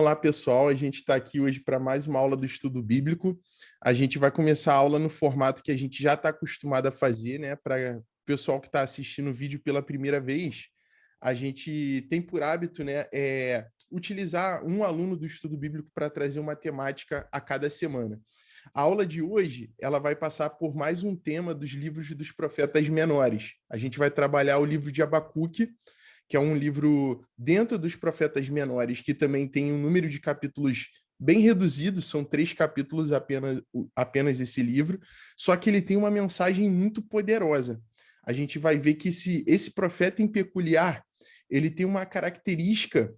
Olá, pessoal. A gente está aqui hoje para mais uma aula do estudo bíblico. A gente vai começar a aula no formato que a gente já está acostumado a fazer, né? Para o pessoal que está assistindo o vídeo pela primeira vez, a gente tem por hábito, né, utilizar um aluno do estudo bíblico para trazer uma temática a cada semana. A aula de hoje, ela vai passar por mais um tema dos livros dos profetas menores. A gente vai trabalhar o livro de Abacuque, que é um livro dentro dos profetas menores, que também tem um número de capítulos bem reduzido, são 3 capítulos apenas esse livro, só que ele tem uma mensagem muito poderosa. A gente vai ver que esse profeta em peculiar, ele tem uma característica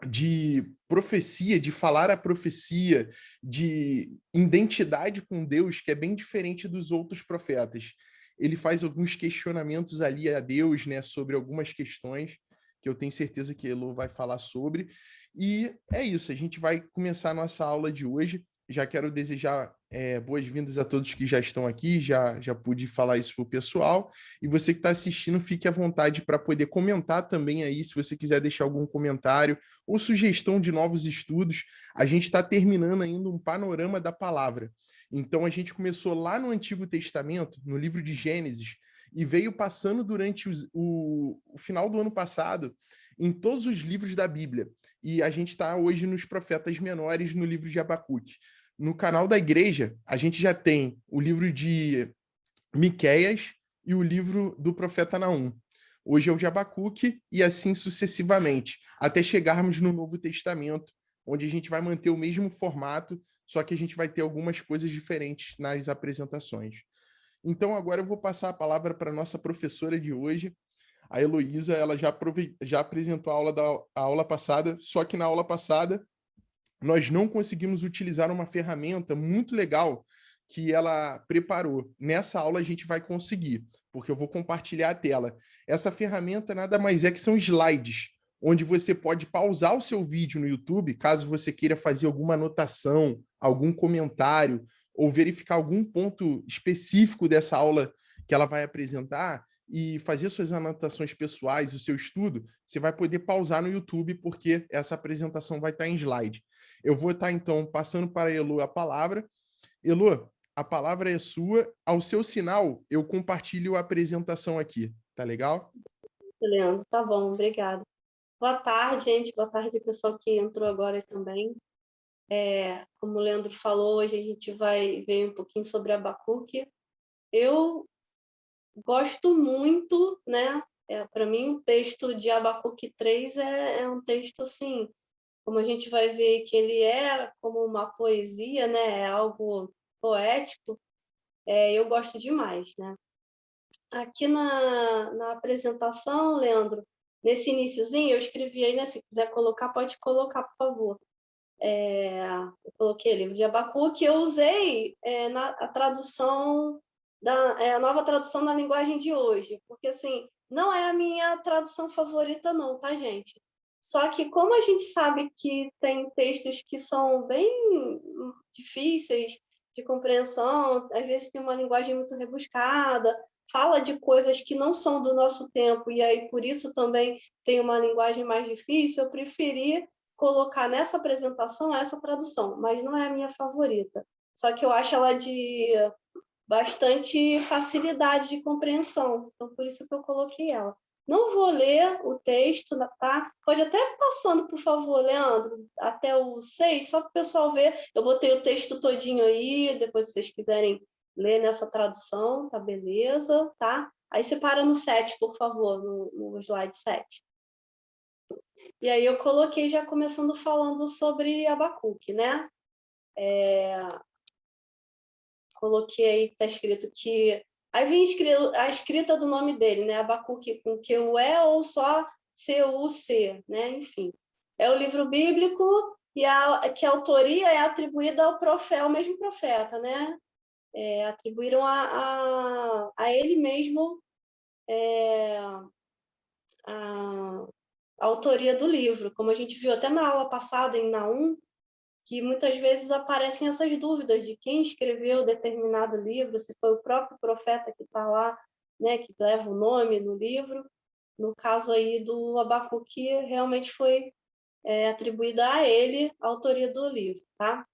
de profecia, de falar a profecia, de identidade com Deus, que é bem diferente dos outros profetas. Ele faz alguns questionamentos ali a Deus, né, sobre algumas questões, que eu tenho certeza que Elo vai falar sobre. E é isso, a gente vai começar a nossa aula de hoje. Já quero desejar boas-vindas a todos que já estão aqui, já pude falar isso para o pessoal. E você que está assistindo, fique à vontade para poder comentar também aí, se você quiser deixar algum comentário ou sugestão de novos estudos. A gente está terminando ainda um panorama da palavra. Então, a gente começou lá no Antigo Testamento, no livro de Gênesis, e veio passando durante o final do ano passado em todos os livros da Bíblia. E a gente está hoje nos profetas menores, no livro de Abacuque. No canal da igreja, a gente já tem o livro de Miqueias e o livro do profeta Naum. Hoje é o de Abacuque e assim sucessivamente, até chegarmos no Novo Testamento, onde a gente vai manter o mesmo formato, só que a gente vai ter algumas coisas diferentes nas apresentações. Então, agora eu vou passar a palavra para a nossa professora de hoje, a Heloísa. Ela já apresentou a aula passada, só que na aula passada nós não conseguimos utilizar uma ferramenta muito legal que ela preparou. Nessa aula a gente vai conseguir, porque eu vou compartilhar a tela. Essa ferramenta nada mais é que são slides, onde você pode pausar o seu vídeo no YouTube, caso você queira fazer alguma anotação, algum comentário, ou verificar algum ponto específico dessa aula que ela vai apresentar, e fazer suas anotações pessoais, o seu estudo, você vai poder pausar no YouTube, porque essa apresentação vai estar em slide. Eu vou estar, então, passando para a Elo a palavra. Elo, a palavra é sua. Ao seu sinal, eu compartilho a apresentação aqui. Tá legal? Leandro, tá bom, obrigada. Boa tarde, gente. Boa tarde, pessoal que entrou agora também. Como o Leandro falou, hoje a gente vai ver um pouquinho sobre Abacuque. Eu gosto muito, né? Para mim, o texto de Abacuque 3 é um texto, assim, como a gente vai ver que ele é como uma poesia, né? É algo poético. Eu gosto demais, né? Aqui na apresentação, Leandro, nesse iniciozinho, eu escrevi aí, né? Se quiser colocar, pode colocar, por favor. Eu coloquei livro de Abacuque, eu usei a tradução, a nova tradução da linguagem de hoje, porque, assim, não é a minha tradução favorita não, tá, gente? Só que como a gente sabe que tem textos que são bem difíceis de compreensão, às vezes tem uma linguagem muito rebuscada, fala de coisas que não são do nosso tempo, e aí por isso também tem uma linguagem mais difícil, eu preferi colocar nessa apresentação essa tradução, mas não é a minha favorita. Só que eu acho ela de bastante facilidade de compreensão, então por isso que eu coloquei ela. Não vou ler o texto, tá? Pode até passando, por favor, Leandro, até o 6, só para o pessoal ver. Eu botei o texto todinho aí, depois se vocês quiserem ler nessa tradução, tá beleza, tá? Aí você para no 7, por favor, no slide 7. E aí eu coloquei já começando falando sobre Abacuque, né? Coloquei aí, está escrito que... Aí vem a escrita do nome dele, né? Abacuque com Q-U-E ou só C-U-C, né? Enfim. É o livro bíblico e que a autoria é atribuída ao mesmo profeta, né? Atribuíram a ele mesmo a autoria do livro, como a gente viu até na aula passada, em Naum, que muitas vezes aparecem essas dúvidas de quem escreveu determinado livro, se foi o próprio profeta que está lá, né, que leva o nome no livro. No caso aí do Abacuque, realmente foi atribuída a ele a autoria do livro, tá?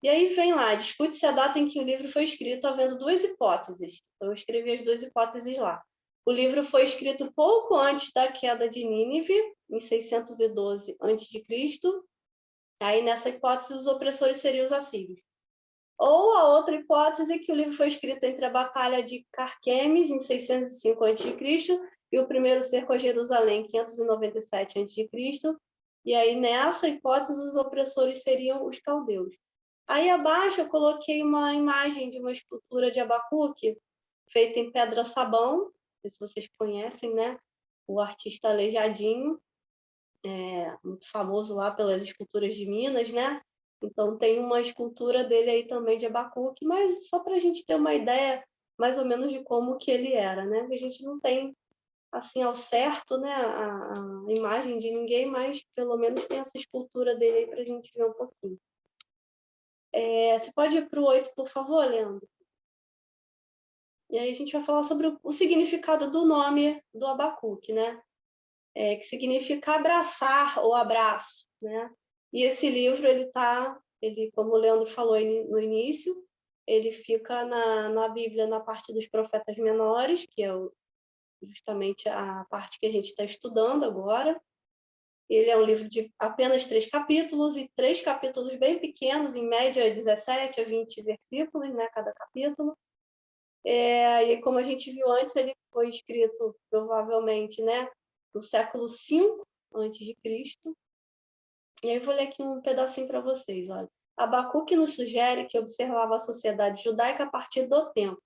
E aí vem lá, discute-se a data em que o livro foi escrito, havendo duas hipóteses. Então, eu escrevi as duas hipóteses lá. O livro foi escrito pouco antes da queda de Nínive, em 612 a.C. Aí, nessa hipótese, os opressores seriam os assírios. Ou a outra hipótese, que o livro foi escrito entre a Batalha de Carquemes, em 605 a.C., e o primeiro cerco a Jerusalém, em 597 a.C. E aí, nessa hipótese, os opressores seriam os caldeus. Aí abaixo eu coloquei uma imagem de uma escultura de Abacuque, feita em pedra-sabão, não sei se vocês conhecem, né? O artista Aleijadinho, muito famoso lá pelas esculturas de Minas, né? Então tem uma escultura dele aí também de Abacuque, mas só para a gente ter uma ideia mais ou menos de como que ele era, né? A gente não tem assim ao certo, né, a imagem de ninguém, mas pelo menos tem essa escultura dele aí para a gente ver um pouquinho. Você pode ir para o 8, por favor, Leandro? E aí a gente vai falar sobre o significado do nome do Abacuque, né? Que significa abraçar ou abraço, né? E esse livro, ele, como o Leandro falou no início, ele fica na Bíblia, na parte dos profetas menores, que é justamente a parte que a gente está estudando agora. Ele é um livro de apenas 3 capítulos, e 3 capítulos bem pequenos, em média 17 a 20 versículos, né, cada capítulo. E como a gente viu antes, ele foi escrito provavelmente, né, no século V a.C. E aí eu vou ler aqui um pedacinho para vocês. Olha. Abacuque nos sugere que observava a sociedade judaica a partir do templo,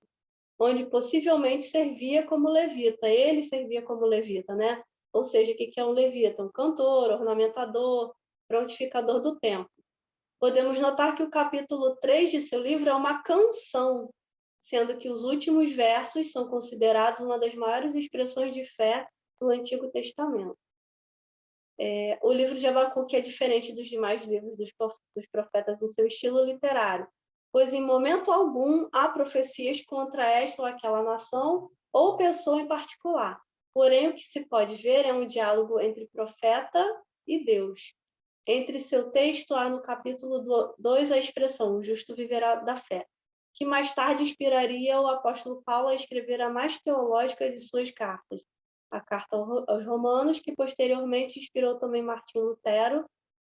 onde possivelmente servia como levita. Ele servia como levita, né? Ou seja, o que é um levita? Um cantor, ornamentador, prontificador do templo. Podemos notar que o capítulo 3 de seu livro é uma canção, sendo que os últimos versos são considerados uma das maiores expressões de fé do Antigo Testamento. O livro de Abacuque é diferente dos demais livros dos profetas em seu estilo literário, pois em momento algum há profecias contra esta ou aquela nação ou pessoa em particular. Porém, o que se pode ver é um diálogo entre profeta e Deus. Entre seu texto há no capítulo 2 a expressão "o justo viverá da fé", que mais tarde inspiraria o apóstolo Paulo a escrever a mais teológica de suas cartas, a Carta aos Romanos, que posteriormente inspirou também Martinho Lutero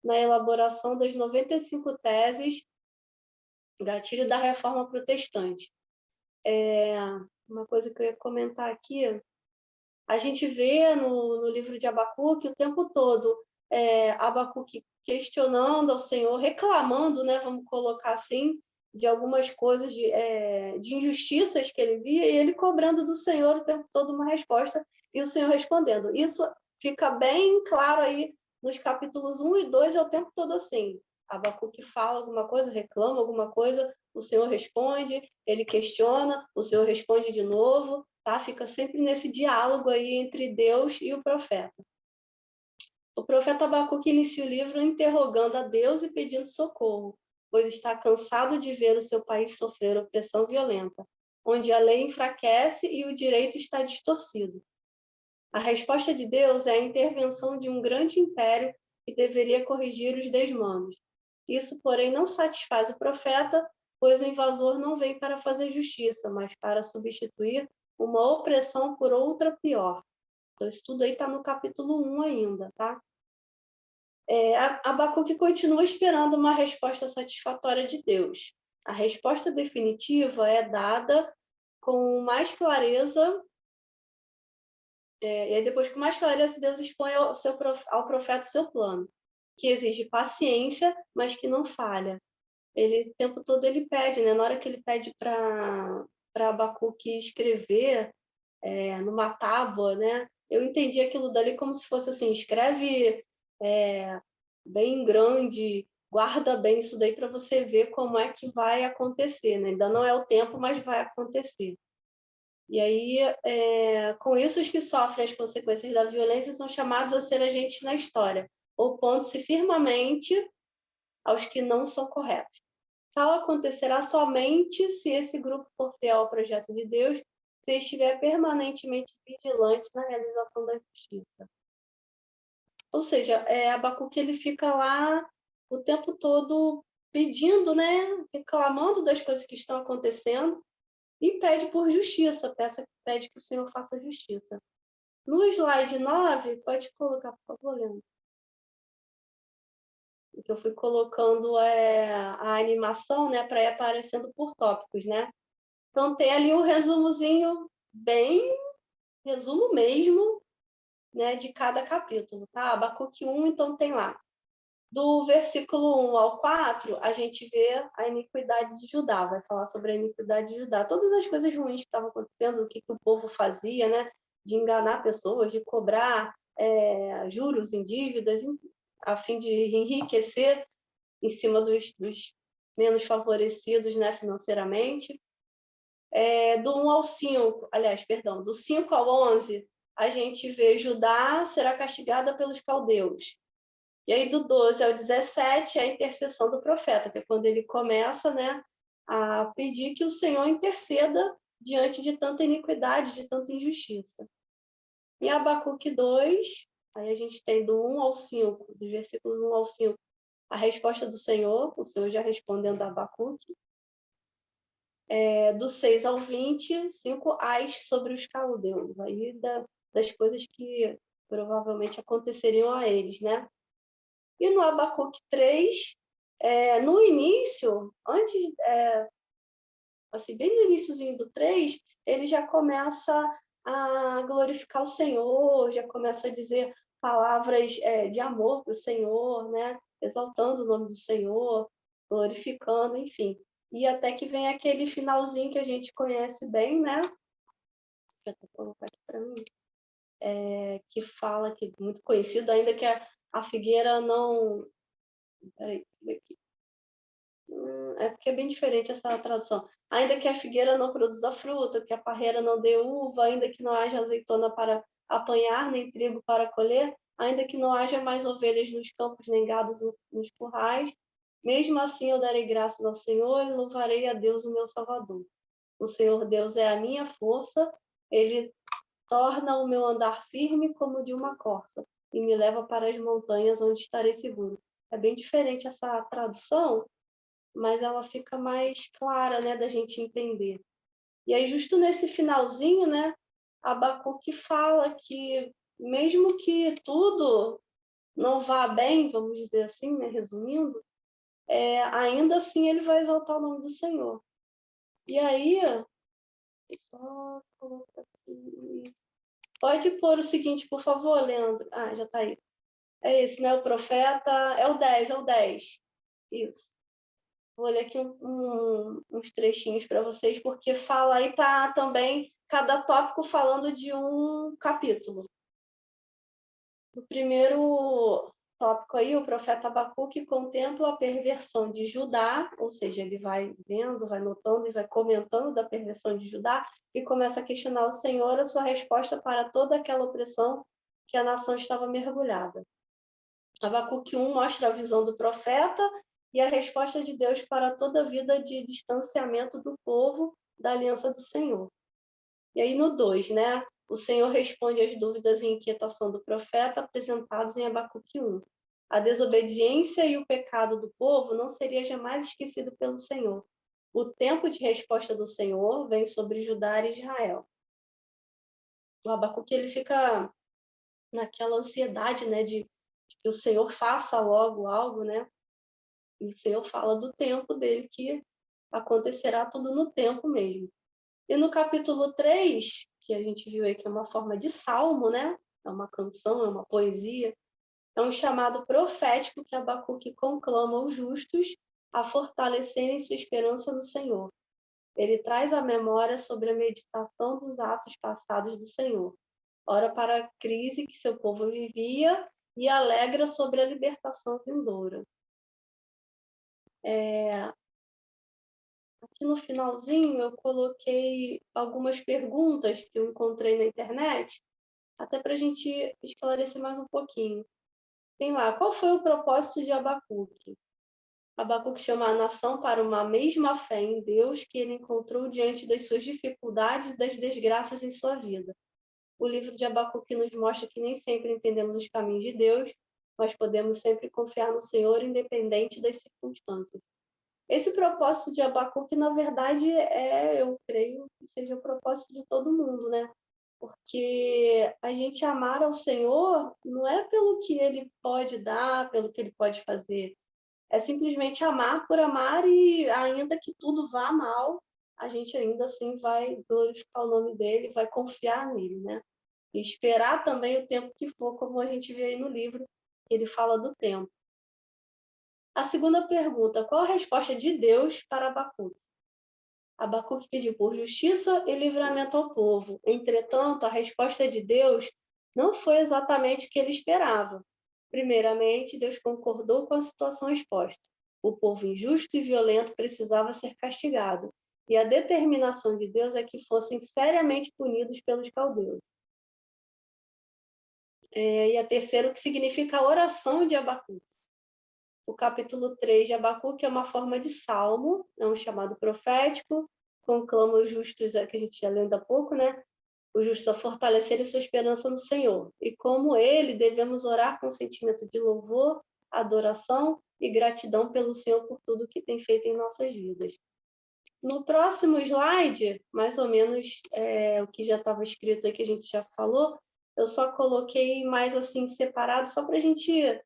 na elaboração das 95 teses, gatilho da Reforma Protestante. Uma coisa que eu ia comentar aqui, a gente vê no livro de Abacuque o tempo todo Abacuque questionando ao Senhor, reclamando, né, vamos colocar assim, de algumas coisas, de injustiças que ele via, e ele cobrando do Senhor o tempo todo uma resposta, e o Senhor respondendo. Isso fica bem claro aí nos capítulos 1 e 2, é o tempo todo assim. Abacuque fala alguma coisa, reclama alguma coisa, o Senhor responde, ele questiona, o Senhor responde de novo, tá? Fica sempre nesse diálogo aí entre Deus e o profeta. O profeta Abacuque inicia o livro interrogando a Deus e pedindo socorro, pois está cansado de ver o seu país sofrer opressão violenta, onde a lei enfraquece e o direito está distorcido. A resposta de Deus é a intervenção de um grande império que deveria corrigir os desmanos. Isso, porém, não satisfaz o profeta, pois o invasor não vem para fazer justiça, mas para substituir uma opressão por outra pior. Então, isso tudo aí está no capítulo 1 ainda, tá? Abacuque continua esperando uma resposta satisfatória de Deus. A resposta definitiva é dada com mais clareza, e aí depois com mais clareza Deus expõe ao profeta o seu plano, que exige paciência, mas que não falha. Ele o tempo todo ele pede, né? Na hora que ele pede para Abacuque escrever numa tábua, né? Eu entendi aquilo dali como se fosse assim, escreve bem grande, guarda bem isso daí para você ver como é que vai acontecer, né? Ainda não é o tempo, mas vai acontecer. E aí, com isso, os que sofrem as consequências da violência são chamados a ser agentes na história, opondo-se firmemente aos que não são corretos. Tal acontecerá somente se esse grupo for fiel ao projeto de Deus, se estiver permanentemente vigilante na realização da justiça. Ou seja, Abacuque ele fica lá o tempo todo pedindo, né, reclamando das coisas que estão acontecendo e pede por justiça, pede que o Senhor faça justiça. No slide 9, pode colocar, por favor, Leandro. Que eu fui colocando a animação, né, para ir aparecendo por tópicos, né? Então tem ali um resumozinho, bem resumo mesmo, né, de cada capítulo, tá? Abacuque 1, então tem lá. Do versículo 1 ao 4, a gente vê a iniquidade de Judá, vai falar sobre a iniquidade de Judá. Todas as coisas ruins que estavam acontecendo, o que o povo fazia, né? De enganar pessoas, de cobrar juros em dívidas, a fim de enriquecer em cima dos menos favorecidos, né, financeiramente. Do 1 ao 5, aliás, perdão, do 5 ao 11, a gente vê Judá será castigada pelos caldeus. E aí, do 12 ao 17, é a intercessão do profeta, que é quando ele começa, né, a pedir que o Senhor interceda diante de tanta iniquidade, de tanta injustiça. Em Abacuque 2, aí a gente tem do 1 ao 5, dos versículos 1 ao 5, a resposta do Senhor, o Senhor já respondendo a Abacuque. Do 6 ao 20, 5 ais sobre os caldeus, aí das coisas que provavelmente aconteceriam a eles, né? E no Abacuque 3, no início, antes, assim, bem no iniciozinho do 3, ele já começa a glorificar o Senhor, já começa a dizer palavras de amor para o Senhor, né? Exaltando o nome do Senhor, glorificando, enfim. E até que vem aquele finalzinho que a gente conhece bem, né? Deixa eu colocar aqui para mim. Que fala, que é muito conhecido, ainda que a figueira não... Peraí, aqui. Porque é bem diferente essa tradução. Ainda que a figueira não produza fruta, que a parreira não dê uva, ainda que não haja azeitona para apanhar, nem trigo para colher, ainda que não haja mais ovelhas nos campos, nem gado nos currais, mesmo assim eu darei graças ao Senhor e louvarei a Deus, o meu Salvador. O Senhor Deus é a minha força, ele torna o meu andar firme como de uma corça e me leva para as montanhas onde estarei seguro. É bem diferente essa tradução, mas ela fica mais clara, né, da gente entender. E aí, justo nesse finalzinho, né, Abacuque fala que, mesmo que tudo não vá bem, vamos dizer assim, né, resumindo, ainda assim ele vai exaltar o nome do Senhor. E aí, só colocar aqui. Pode pôr o seguinte, por favor, Leandro. Ah, já está aí. É esse, né? O profeta. É o 10, é o 10. Isso. Vou ler aqui uns trechinhos para vocês, porque fala aí, tá também cada tópico falando de um capítulo. No primeiro tópico aí, o profeta Abacuque contempla a perversão de Judá, ou seja, ele vai vendo, vai notando e vai comentando da perversão de Judá e começa a questionar o Senhor a sua resposta para toda aquela opressão que a nação estava mergulhada. Abacuque 1 mostra a visão do profeta e a resposta de Deus para toda a vida de distanciamento do povo da aliança do Senhor. E aí no 2, né? O Senhor responde às dúvidas e inquietação do profeta apresentados em Abacuque 1. A desobediência e o pecado do povo não seria jamais esquecido pelo Senhor. O tempo de resposta do Senhor vem sobre Judá e Israel. O Abacuque ele fica naquela ansiedade, né, de que o Senhor faça logo algo, né? E o Senhor fala do tempo dele, que acontecerá tudo no tempo mesmo. E no capítulo 3, que a gente viu aí que é uma forma de salmo, né? É uma canção, é uma poesia, é um chamado profético que Abacuque conclama os justos a fortalecerem sua esperança no Senhor. Ele traz a memória sobre a meditação dos atos passados do Senhor, ora para a crise que seu povo vivia e alegra sobre a libertação vindoura. Aqui no finalzinho eu coloquei algumas perguntas que eu encontrei na internet, até para a gente esclarecer mais um pouquinho. Tem lá, qual foi o propósito de Abacuque? Abacuque chama a nação para uma mesma fé em Deus que ele encontrou diante das suas dificuldades e das desgraças em sua vida. o livro de Abacuque nos mostra que nem sempre entendemos os caminhos de Deus, mas podemos sempre confiar no Senhor, independente das circunstâncias. Esse propósito de Abacuque, na verdade, eu creio que seja o propósito de todo mundo, né? Porque a gente amar ao Senhor não é pelo que Ele pode dar, pelo que Ele pode fazer. É simplesmente amar por amar e ainda que tudo vá mal, a gente ainda assim vai glorificar o nome dEle, vai confiar nele, né? E esperar também o tempo que for, como a gente vê aí no livro, ele fala do tempo. A segunda pergunta, qual a resposta de Deus para Abacuque? Abacuque pediu por justiça e livramento ao povo. Entretanto, a resposta de Deus não foi exatamente o que ele esperava. Primeiramente, Deus concordou com a situação exposta. O povo injusto e violento precisava ser castigado, e a determinação de Deus é que fossem seriamente punidos pelos caldeus. E a terceira, o que significa a oração de Abacuque. O capítulo 3 de Abacuque é uma forma de salmo, é um chamado profético, conclama os justos, que a gente já leu ainda há pouco, né? Os justos a fortalecerem sua esperança no Senhor. E como ele, devemos orar com sentimento de louvor, adoração e gratidão pelo Senhor por tudo que tem feito em nossas vidas. No próximo slide, mais ou menos o que já estava escrito aí, que a gente já falou, eu só coloquei mais assim separado, só para a gente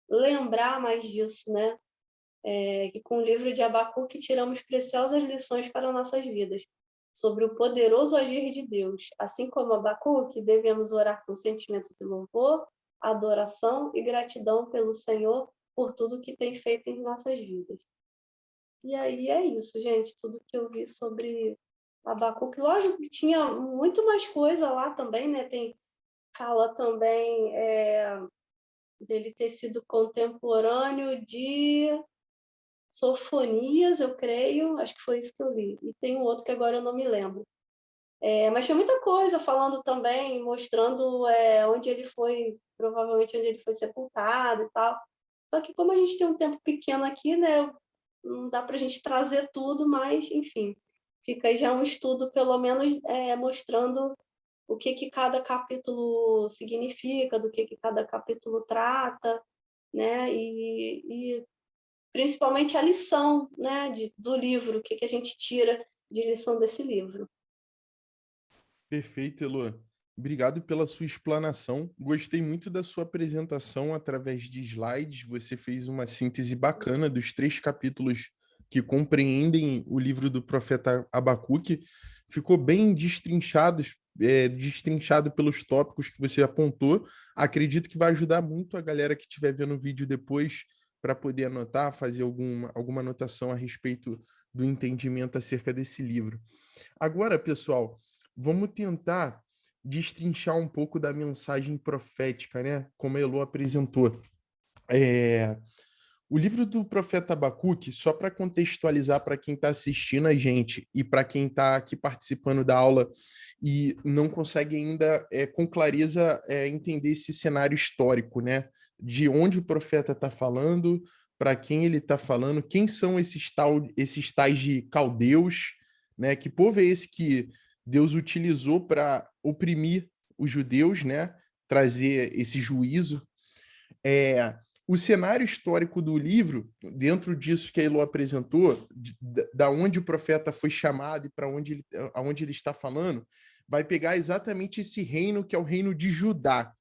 lembrar mais disso, né? Que com o livro de Abacuque tiramos preciosas lições para nossas vidas, sobre o poderoso agir de Deus. Assim como Abacuque, devemos orar com sentimento de louvor, adoração e gratidão pelo Senhor por tudo que tem feito em nossas vidas. E aí é isso, gente, tudo que eu vi sobre Abacuque. Lógico que tinha muito mais coisa lá também, né? Fala também dele ter sido contemporâneo de Sofonias, eu creio, acho que foi isso que eu li. E tem um outro que agora eu não me lembro. Mas tinha muita coisa falando também, mostrando onde ele foi, provavelmente onde ele foi sepultado e tal. Só que como a gente tem um tempo pequeno aqui, né, não dá para a gente trazer tudo, mas, enfim, fica aí já um estudo, pelo menos, mostrando o que cada capítulo significa, do que cada capítulo trata, né, e principalmente a lição, né, do livro, o que a gente tira de lição desse livro. Perfeito, Elô. Obrigado pela sua explanação. Gostei muito da sua apresentação através de slides. Você fez uma síntese bacana dos 3 capítulos que compreendem o livro do profeta Abacuque. Ficou bem destrinchado pelos tópicos que você apontou. Acredito que vai ajudar muito a galera que estiver vendo o vídeo depois para poder anotar, fazer alguma anotação a respeito do entendimento acerca desse livro. Agora, pessoal, vamos tentar destrinchar um pouco da mensagem profética, né? Como a Elô apresentou. O livro do profeta Abacuque, só para contextualizar para quem está assistindo a gente e para quem está aqui participando da aula e não consegue ainda com clareza entender esse cenário histórico, né? De onde o profeta está falando, para quem ele está falando, quem são esses tais de caldeus, né? Que povo é esse que Deus utilizou para oprimir os judeus, né? Trazer esse juízo. O cenário histórico do livro, dentro disso que a Elô apresentou, da onde o profeta foi chamado e para onde aonde ele está falando, vai pegar exatamente esse reino que é o reino de Judá.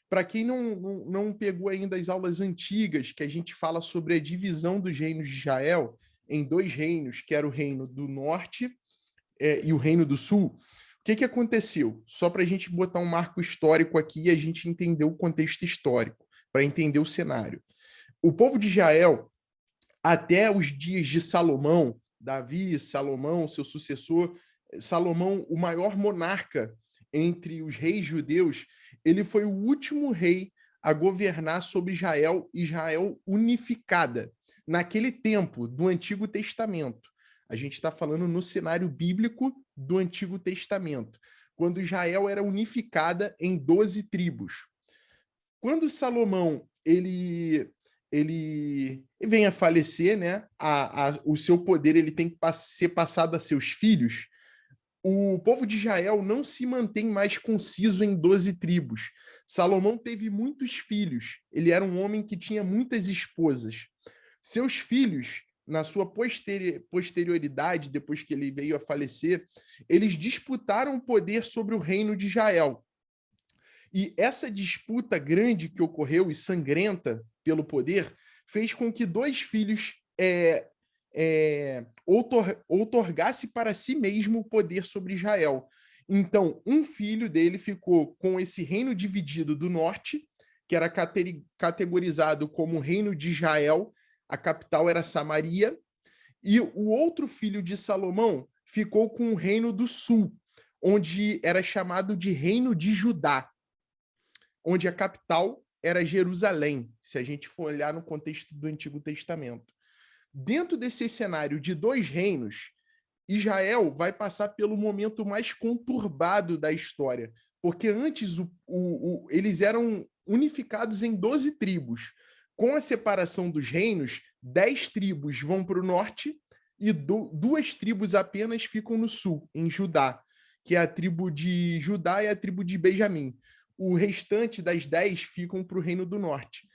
Para quem não pegou ainda as aulas antigas, que a gente fala sobre a divisão dos reinos de Israel em 2 reinos, que era o reino do norte e o reino do sul, o que aconteceu? Só para a gente botar um marco histórico aqui e a gente entender o contexto histórico, para entender o cenário. O povo de Israel, até os dias de Salomão, Davi, Salomão, seu sucessor, Salomão, o maior monarca entre os reis judeus, ele foi o último rei a governar sobre Israel unificada, naquele tempo do Antigo Testamento. A gente está falando no cenário bíblico do Antigo Testamento, quando Israel era unificada em 12 tribos. Quando Salomão ele vem a falecer, né? O seu poder ele tem que ser passado a seus filhos. o povo de Israel não se mantém mais conciso em 12 tribos. Salomão teve muitos filhos. Ele era um homem que tinha muitas esposas. Seus filhos, na sua posterioridade, depois que ele veio a falecer, eles disputaram o poder sobre o reino de Israel. E essa disputa grande que ocorreu e sangrenta pelo poder fez com que dois filhos outorgasse para si mesmo o poder sobre Israel. Então, um filho dele ficou com esse reino dividido do norte, que era categorizado como reino de Israel, a capital era Samaria, e o outro filho de Salomão ficou com o reino do sul, onde era chamado de reino de Judá, onde a capital era Jerusalém, se a gente for olhar no contexto do Antigo Testamento. Dentro desse cenário de dois reinos, Israel vai passar pelo momento mais conturbado da história, porque antes eles eram unificados em 12 tribos. Com a separação dos reinos, 10 tribos vão para o norte e duas tribos apenas ficam no sul, em Judá, que é a tribo de Judá e a tribo de Benjamim. O restante das 10 ficam para o reino do norte.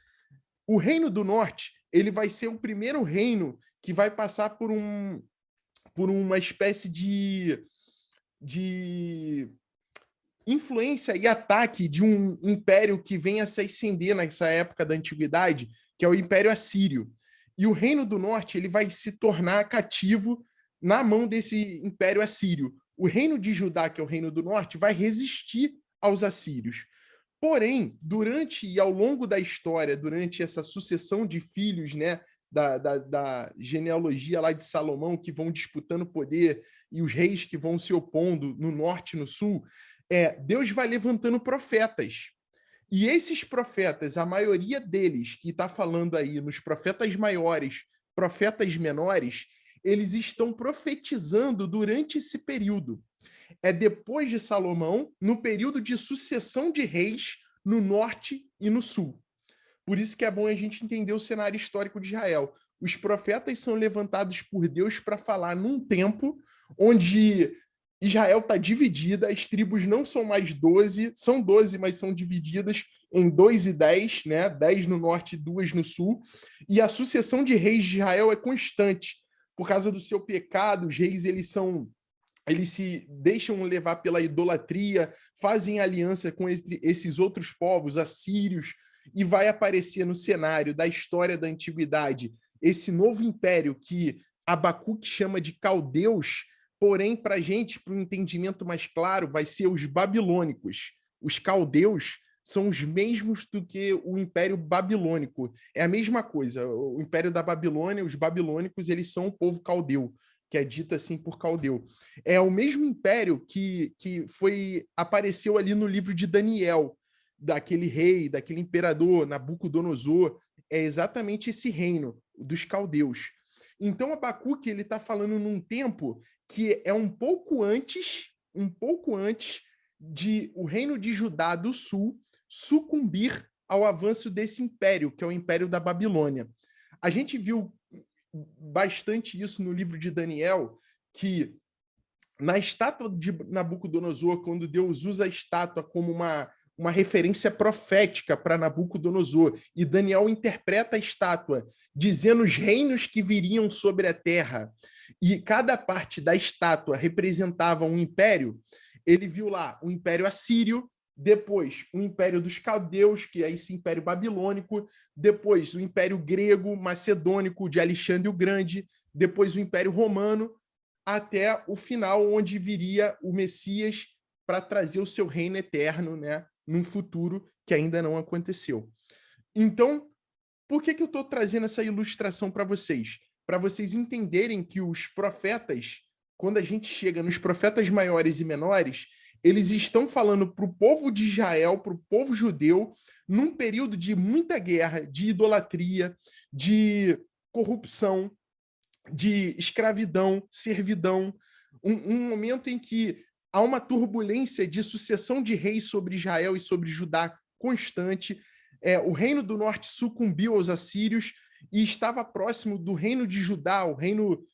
O reino do norte, ele vai ser o primeiro reino que vai passar por uma espécie de influência e ataque de um império que vem a se ascender nessa época da antiguidade, que é o Império Assírio. E o reino do norte, ele vai se tornar cativo na mão desse Império Assírio. O reino de Judá, que é o reino do norte, vai resistir aos assírios. Porém, durante e ao longo da história, durante essa sucessão de filhos, né, da genealogia lá de Salomão, que vão disputando poder, e os reis que vão se opondo no norte e no sul, Deus vai levantando profetas. E esses profetas, a maioria deles, que está falando aí nos profetas maiores, profetas menores, eles estão profetizando durante esse período. É depois de Salomão, no período de sucessão de reis no norte e no sul. Por isso que é bom a gente entender o cenário histórico de Israel. Os profetas são levantados por Deus para falar num tempo onde Israel está dividida, as tribos não são mais 12, são 12, mas são divididas em 2 e 10, né? 10 no norte e 2 no sul. E a sucessão de reis de Israel é constante. Por causa do seu pecado, os reis eles se deixam levar pela idolatria, fazem aliança com esses outros povos, assírios, e vai aparecer no cenário da história da antiguidade esse novo império que Abacuque chama de caldeus, porém, para a gente, para um entendimento mais claro, vai ser os babilônicos. Os caldeus são os mesmos do que o Império Babilônico. É a mesma coisa. O Império da Babilônia, os babilônicos, eles são o povo caldeu, que é dito assim por caldeu. É o mesmo império que apareceu ali no livro de Daniel, daquele rei, daquele imperador, Nabucodonosor. É exatamente esse reino dos caldeus. Então, Abacuque ele está falando num tempo que é um pouco antes de o reino de Judá do sul sucumbir ao avanço desse império, que é o Império da Babilônia. A gente viu bastante isso no livro de Daniel, que na estátua de Nabucodonosor, quando Deus usa a estátua como uma referência profética para Nabucodonosor, e Daniel interpreta a estátua dizendo os reinos que viriam sobre a terra, e cada parte da estátua representava um império, ele viu lá o Império Assírio, depois o Império dos Caldeus, que é esse Império Babilônico, depois o Império Grego, Macedônico, de Alexandre o Grande, depois o Império Romano, até o final, onde viria o Messias para trazer o seu reino eterno, né, num futuro que ainda não aconteceu. Então, por que eu estou trazendo essa ilustração para vocês? Para vocês entenderem que os profetas, quando a gente chega nos profetas maiores e menores, eles estão falando para o povo de Israel, para o povo judeu, num período de muita guerra, de idolatria, de corrupção, de escravidão, servidão, um momento em que há uma turbulência de sucessão de reis sobre Israel e sobre Judá constante. O reino do norte sucumbiu aos assírios e estava próximo do reino de Judá, o reino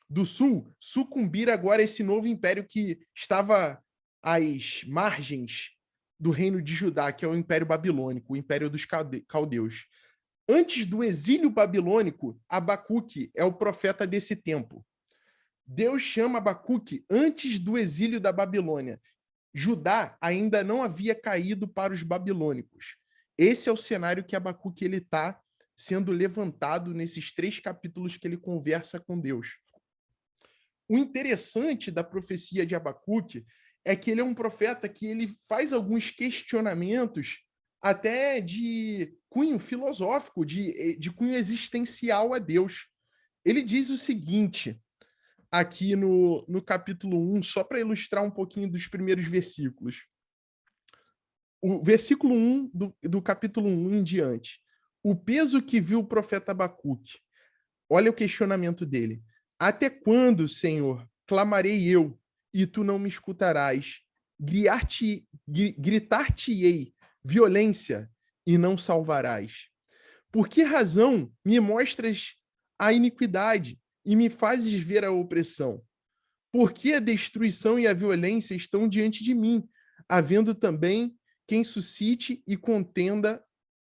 do sul sucumbir agora a esse novo império que estava às margens do reino de Judá, que é o Império Babilônico, o Império dos Caldeus. Antes do exílio babilônico, Abacuque é o profeta desse tempo. Deus chama Abacuque antes do exílio da Babilônia. Judá ainda não havia caído para os babilônicos. Esse é o cenário que Abacuque está sendo levantado nesses 3 capítulos que ele conversa com Deus. O interessante da profecia de Abacuque é que ele é um profeta que ele faz alguns questionamentos até de cunho filosófico, de cunho existencial a Deus. Ele diz o seguinte, aqui no capítulo 1, só para ilustrar um pouquinho dos primeiros versículos. O versículo 1 do capítulo 1 em diante. O peso que viu o profeta Abacuque. Olha o questionamento dele. Até quando, Senhor, clamarei eu, e tu não me escutarás? Gritar-te-ei violência, e não salvarás. Por que razão me mostras a iniquidade, e me fazes ver a opressão? Por que a destruição e a violência estão diante de mim, havendo também quem suscite e contenda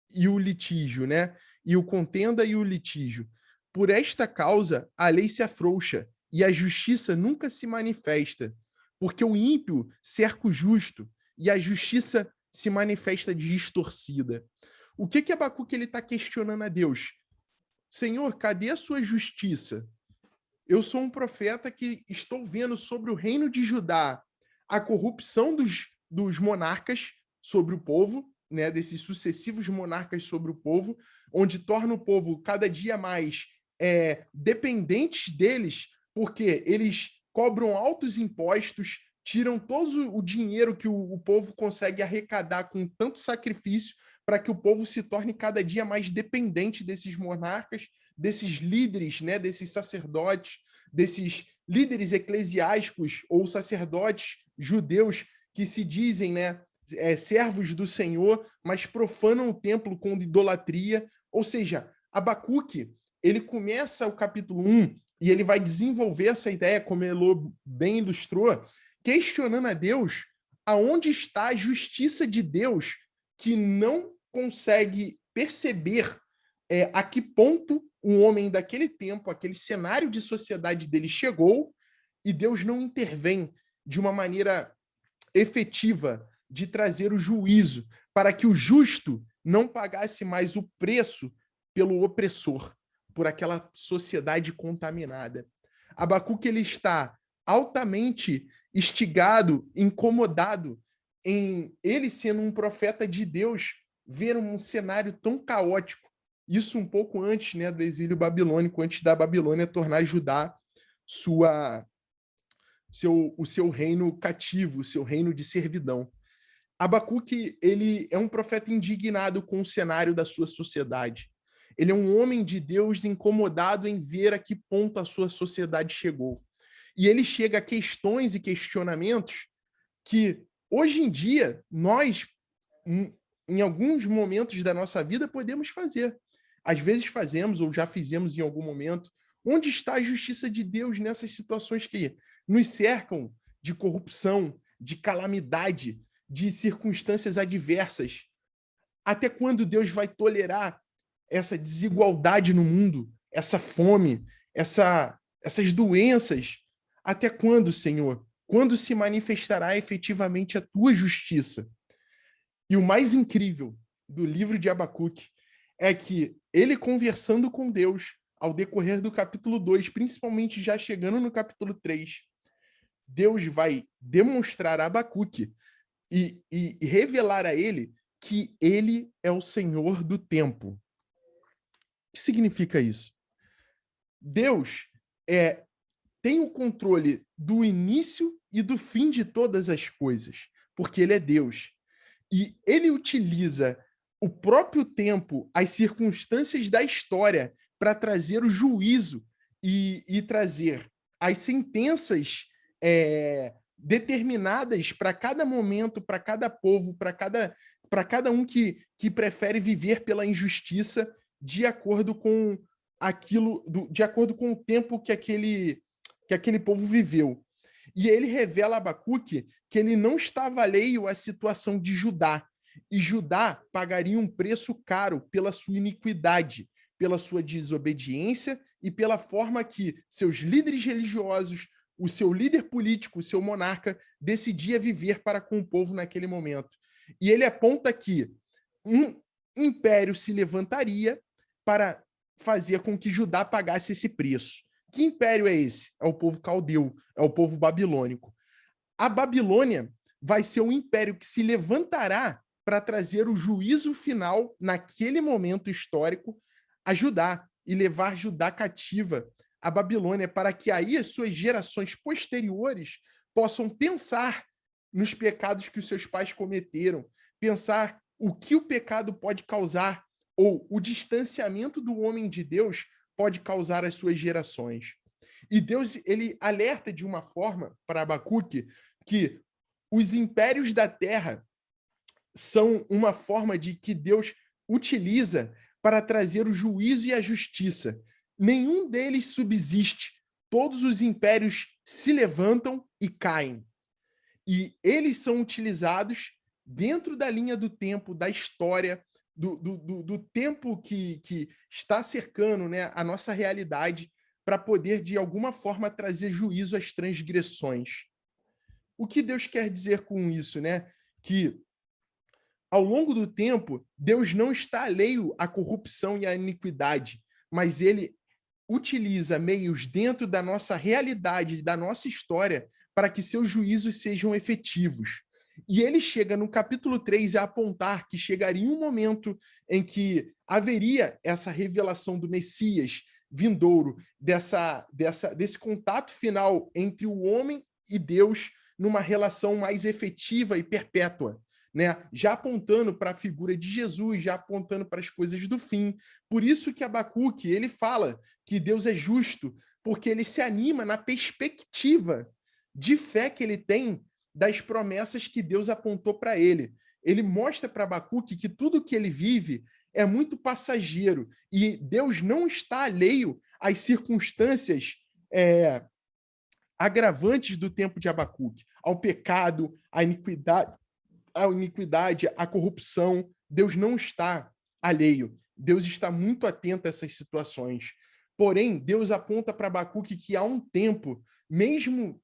e o litígio, né? E o contenda e o litígio. Por esta causa, a lei se afrouxa e a justiça nunca se manifesta, porque o ímpio cerca o justo e a justiça se manifesta distorcida. O que Abacuque está questionando a Deus? Senhor, cadê a sua justiça? Eu sou um profeta que estou vendo sobre o reino de Judá a corrupção dos monarcas sobre o povo, né, desses sucessivos monarcas sobre o povo, onde torna o povo cada dia mais dependentes deles, porque eles cobram altos impostos, tiram todo o dinheiro que o povo consegue arrecadar com tanto sacrifício para que o povo se torne cada dia mais dependente desses monarcas, desses líderes, né, desses sacerdotes, desses líderes eclesiásticos ou sacerdotes judeus que se dizem, né, servos do Senhor, mas profanam o templo com idolatria. Ou seja, Abacuque, ele começa o capítulo 1 e ele vai desenvolver essa ideia, como Elô bem ilustrou, questionando a Deus aonde está a justiça de Deus, que não consegue perceber a que ponto um homem daquele tempo, aquele cenário de sociedade dele chegou, e Deus não intervém de uma maneira efetiva de trazer o juízo para que o justo não pagasse mais o preço pelo opressor, por aquela sociedade contaminada. Abacuque ele está altamente instigado, incomodado em ele sendo um profeta de Deus, ver um cenário tão caótico. Isso um pouco antes, né, do exílio babilônico, antes da Babilônia tornar Judá o seu reino cativo, o seu reino de servidão. Abacuque, ele é um profeta indignado com o cenário da sua sociedade. Ele é um homem de Deus incomodado em ver a que ponto a sua sociedade chegou. E ele chega a questões e questionamentos que, hoje em dia, nós, em alguns momentos da nossa vida, podemos fazer. Às vezes fazemos, ou já fizemos em algum momento. Onde está a justiça de Deus nessas situações que nos cercam de corrupção, de calamidade, de circunstâncias adversas? Até quando Deus vai tolerar essa desigualdade no mundo, essa fome, essas doenças? Até quando, Senhor? Quando se manifestará efetivamente a tua justiça? E o mais incrível do livro de Abacuque é que ele conversando com Deus ao decorrer do capítulo 2, principalmente já chegando no capítulo 3, Deus vai demonstrar a Abacuque e revelar a ele que ele é o Senhor do tempo. O que significa isso? Deus tem o controle do início e do fim de todas as coisas, porque ele é Deus. E ele utiliza o próprio tempo, as circunstâncias da história, para trazer o juízo e trazer as sentenças determinadas para cada momento, para cada povo, para cada um que prefere viver pela injustiça de acordo com aquilo, de acordo com o tempo que que aquele povo viveu. E ele revela a Abacuque que ele não estava alheio à situação de Judá. E Judá pagaria um preço caro pela sua iniquidade, pela sua desobediência e pela forma que seus líderes religiosos, o seu líder político, o seu monarca, decidia viver para com o povo naquele momento. E ele aponta que um império se levantaria para fazer com que Judá pagasse esse preço. Que império é esse? É o povo caldeu, é o povo babilônico. A Babilônia vai ser um império que se levantará para trazer o juízo final naquele momento histórico a Judá e levar Judá cativa à Babilônia, para que aí as suas gerações posteriores possam pensar nos pecados que os seus pais cometeram, pensar o que o pecado pode causar ou o distanciamento do homem de Deus pode causar às suas gerações. E Deus, ele alerta de uma forma para Abacuque que os impérios da terra são uma forma de que Deus utiliza para trazer o juízo e a justiça. Nenhum deles subsiste. Todos os impérios se levantam e caem. E eles são utilizados dentro da linha do tempo, da história, do tempo que está cercando, né, a nossa realidade, para poder, de alguma forma, trazer juízo às transgressões. O que Deus quer dizer com isso, né? Que, ao longo do tempo, Deus não está alheio à corrupção e à iniquidade, mas ele utiliza meios dentro da nossa realidade, da nossa história, para que seus juízos sejam efetivos. E ele chega no capítulo 3 a apontar que chegaria um momento em que haveria essa revelação do Messias vindouro, desse contato final entre o homem e Deus numa relação mais efetiva e perpétua. Né? Já apontando para a figura de Jesus, já apontando para as coisas do fim. Por isso que Abacuque, ele fala que Deus é justo, porque ele se anima na perspectiva de fé que ele tem das promessas que Deus apontou para ele. Ele mostra para Abacuque que tudo que ele vive é muito passageiro e Deus não está alheio às circunstâncias agravantes do tempo de Abacuque, ao pecado, à iniquidade, à corrupção. Deus não está alheio. Deus está muito atento a essas situações. Porém, Deus aponta para Abacuque que há um tempo, mesmo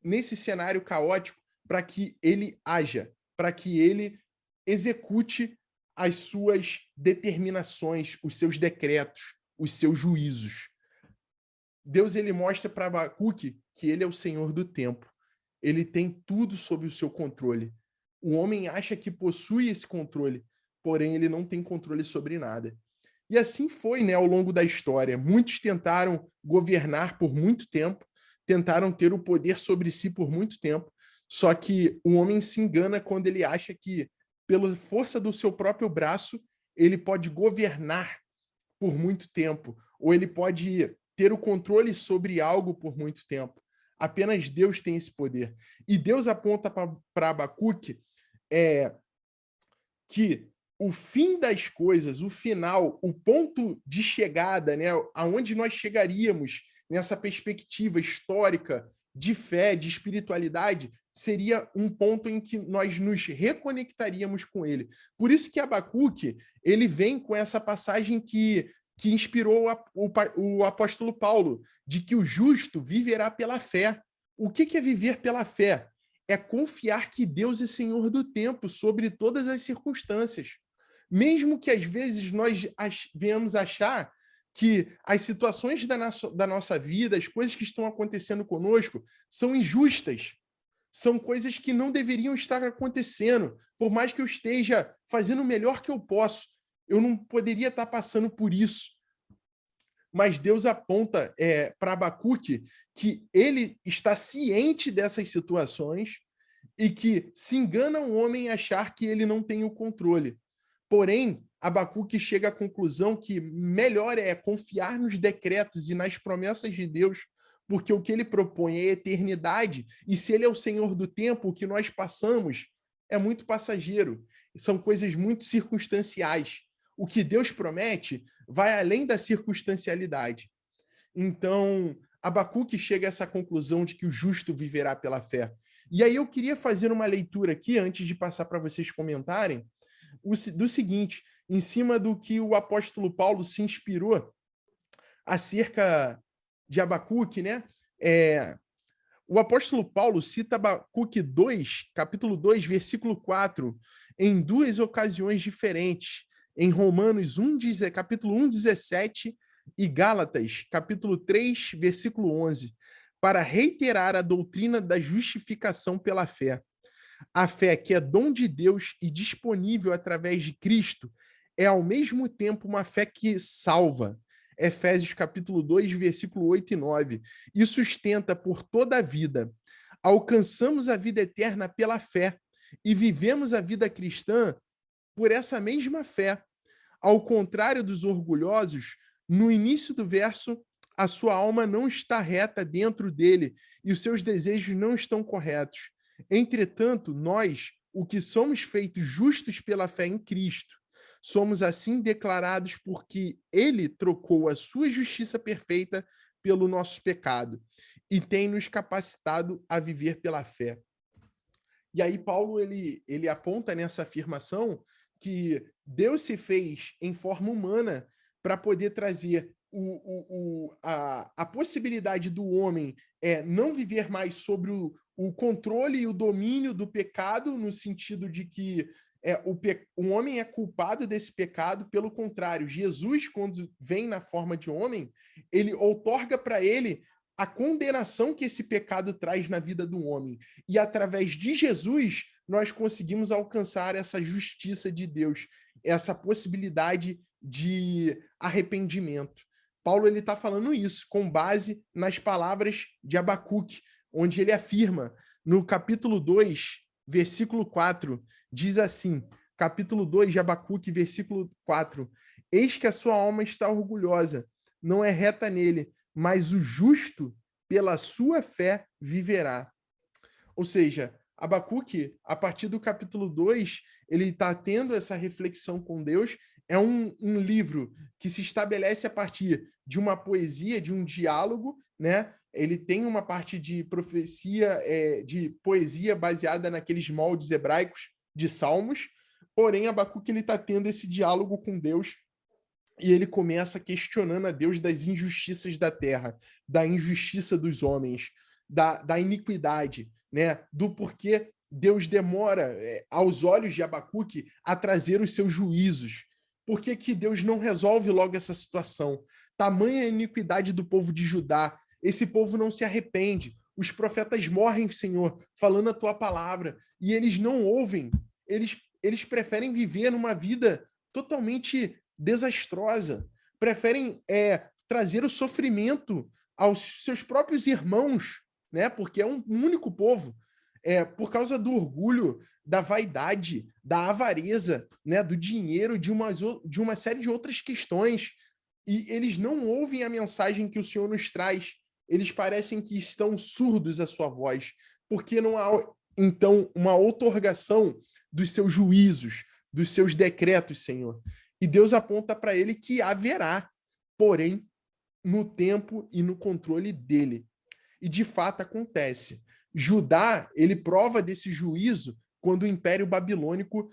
nesse cenário caótico, para que ele haja, para que ele execute as suas determinações, os seus decretos, os seus juízos. Deus, ele mostra para Abacuque que ele é o Senhor do tempo. Ele tem tudo sob o seu controle. O homem acha que possui esse controle, porém ele não tem controle sobre nada. E assim foi, né, ao longo da história. Muitos tentaram governar por muito tempo, tentaram ter o poder sobre si por muito tempo, só que o homem se engana quando ele acha que, pela força do seu próprio braço, ele pode governar por muito tempo, ou ele pode ter o controle sobre algo por muito tempo. Apenas Deus tem esse poder. E Deus aponta para Abacuque que o fim das coisas, o final, o ponto de chegada, né, aonde nós chegaríamos nessa perspectiva histórica de fé, de espiritualidade, seria um ponto em que nós nos reconectaríamos com ele. Por isso que Abacuque, ele vem com essa passagem que inspirou o apóstolo Paulo, de que o justo viverá pela fé. O que é viver pela fé? É confiar que Deus é Senhor do tempo sobre todas as circunstâncias. Mesmo que às vezes nós venhamos achar que as situações da nossa vida, as coisas que estão acontecendo conosco, são injustas, são coisas que não deveriam estar acontecendo, por mais que eu esteja fazendo o melhor que eu posso, eu não poderia estar passando por isso. Mas Deus aponta para Abacuque que ele está ciente dessas situações e que se engana um homem achar que ele não tem o controle. Porém, Abacuque chega à conclusão que melhor é confiar nos decretos e nas promessas de Deus, porque o que ele propõe é eternidade, e se ele é o Senhor do tempo, o que nós passamos é muito passageiro, são coisas muito circunstanciais. O que Deus promete vai além da circunstancialidade. Então, Abacuque chega a essa conclusão de que o justo viverá pela fé. E aí eu queria fazer uma leitura aqui, antes de passar para vocês comentarem, do seguinte, em cima do que o apóstolo Paulo se inspirou acerca de Abacuque, né? O apóstolo Paulo cita Abacuque 2, capítulo 2, versículo 4, em duas ocasiões diferentes, em Romanos 1, capítulo 1, 17 e Gálatas, capítulo 3, versículo 11, para reiterar a doutrina da justificação pela fé. A fé, que é dom de Deus e disponível através de Cristo, é ao mesmo tempo uma fé que salva. Efésios capítulo 2, versículo 8 e 9. E sustenta por toda a vida. Alcançamos a vida eterna pela fé e vivemos a vida cristã por essa mesma fé. Ao contrário dos orgulhosos, no início do verso, a sua alma não está reta dentro dele e os seus desejos não estão corretos. Entretanto, nós, o que somos feitos justos pela fé em Cristo, somos assim declarados porque ele trocou a sua justiça perfeita pelo nosso pecado e tem nos capacitado a viver pela fé. E aí Paulo ele aponta nessa afirmação que Deus se fez em forma humana para poder trazer a possibilidade do homem não viver mais sobre o controle e o domínio do pecado, no sentido de que o homem é culpado desse pecado. Pelo contrário, Jesus, quando vem na forma de homem, ele outorga para ele a condenação que esse pecado traz na vida do homem. E através de Jesus, nós conseguimos alcançar essa justiça de Deus, essa possibilidade de arrependimento. Paulo está falando isso com base nas palavras de Abacuque, onde ele afirma, no capítulo 2, versículo 4, diz assim, capítulo 2 de Abacuque, versículo 4, eis que a sua alma está orgulhosa, não é reta nele, mas o justo, pela sua fé, viverá. Ou seja, Abacuque, a partir do capítulo 2, ele está tendo essa reflexão com Deus. É um livro que se estabelece a partir de uma poesia, de um diálogo, né? Ele tem uma parte de profecia, de poesia baseada naqueles moldes hebraicos de salmos, porém Abacuque ele está tendo esse diálogo com Deus e ele começa questionando a Deus das injustiças da terra, da injustiça dos homens, da iniquidade, né? Do porquê Deus demora, aos olhos de Abacuque, a trazer os seus juízos. Por que Deus não resolve logo essa situação? Tamanha a iniquidade do povo de Judá. Esse povo não se arrepende. Os profetas morrem, Senhor, falando a tua palavra, e eles não ouvem. Eles preferem viver numa vida totalmente desastrosa. Preferem trazer o sofrimento aos seus próprios irmãos, né? Porque é um único povo. Por causa do orgulho, da vaidade, da avareza, né, do dinheiro, de uma série de outras questões. E eles não ouvem a mensagem que o Senhor nos traz. Eles parecem que estão surdos à sua voz, porque não há, então, uma outorgação dos seus juízos, dos seus decretos, Senhor. E Deus aponta para ele que haverá, porém, no tempo e no controle dele. E, de fato, acontece. Judá, ele prova desse juízo quando o Império Babilônico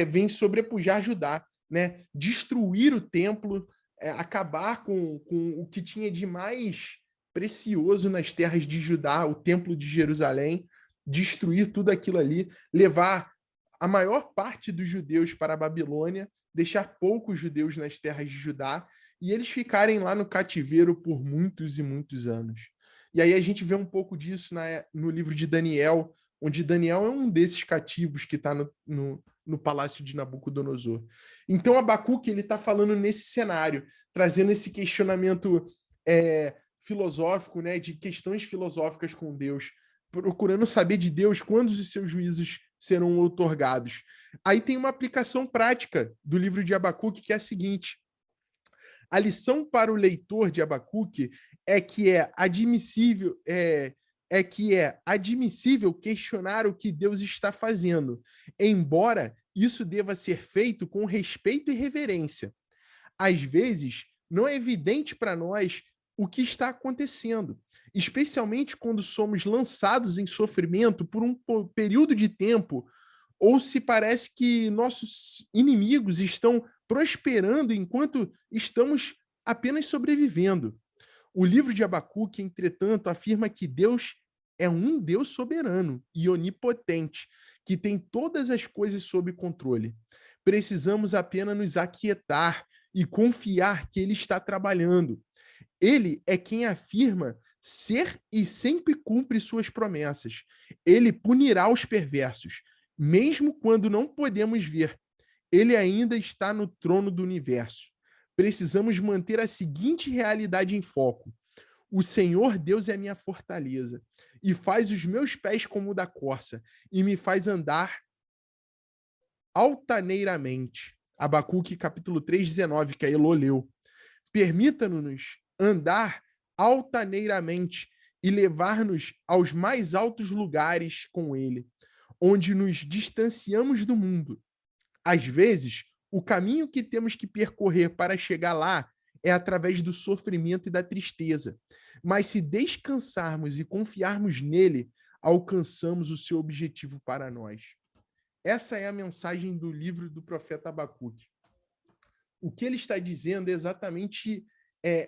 vem sobrepujar Judá, né? Destruir o templo, acabar com o que tinha de mais precioso nas terras de Judá, o Templo de Jerusalém, destruir tudo aquilo ali, levar a maior parte dos judeus para a Babilônia, deixar poucos judeus nas terras de Judá, e eles ficarem lá no cativeiro por muitos e muitos anos. E aí a gente vê um pouco disso no livro de Daniel, onde Daniel é um desses cativos que está no palácio de Nabucodonosor. Então Abacuque está falando nesse cenário, trazendo esse questionamento filosófico, né, de questões filosóficas com Deus, procurando saber de Deus quando os seus juízos serão outorgados. Aí tem uma aplicação prática do livro de Abacuque, que é a seguinte: a lição para o leitor de Abacuque é que é admissível questionar o que Deus está fazendo, embora isso deva ser feito com respeito e reverência. Às vezes, não é evidente para nós o que está acontecendo, especialmente quando somos lançados em sofrimento por um período de tempo, ou se parece que nossos inimigos estão prosperando enquanto estamos apenas sobrevivendo. O livro de Abacuque, entretanto, afirma que Deus é um Deus soberano e onipotente, que tem todas as coisas sob controle. Precisamos apenas nos aquietar e confiar que Ele está trabalhando. Ele é quem afirma ser e sempre cumpre suas promessas. Ele punirá os perversos, mesmo quando não podemos ver. Ele ainda está no trono do universo. Precisamos manter a seguinte realidade em foco: o Senhor Deus é a minha fortaleza, e faz os meus pés como o da corça, e me faz andar altaneiramente. Abacuque capítulo 3, 19, que a Elô leu. Permita-nos andar altaneiramente e levar-nos aos mais altos lugares com ele, onde nos distanciamos do mundo. Às vezes, o caminho que temos que percorrer para chegar lá é através do sofrimento e da tristeza. Mas se descansarmos e confiarmos nele, alcançamos o seu objetivo para nós. Essa é a mensagem do livro do profeta Abacuque. O que ele está dizendo é exatamente,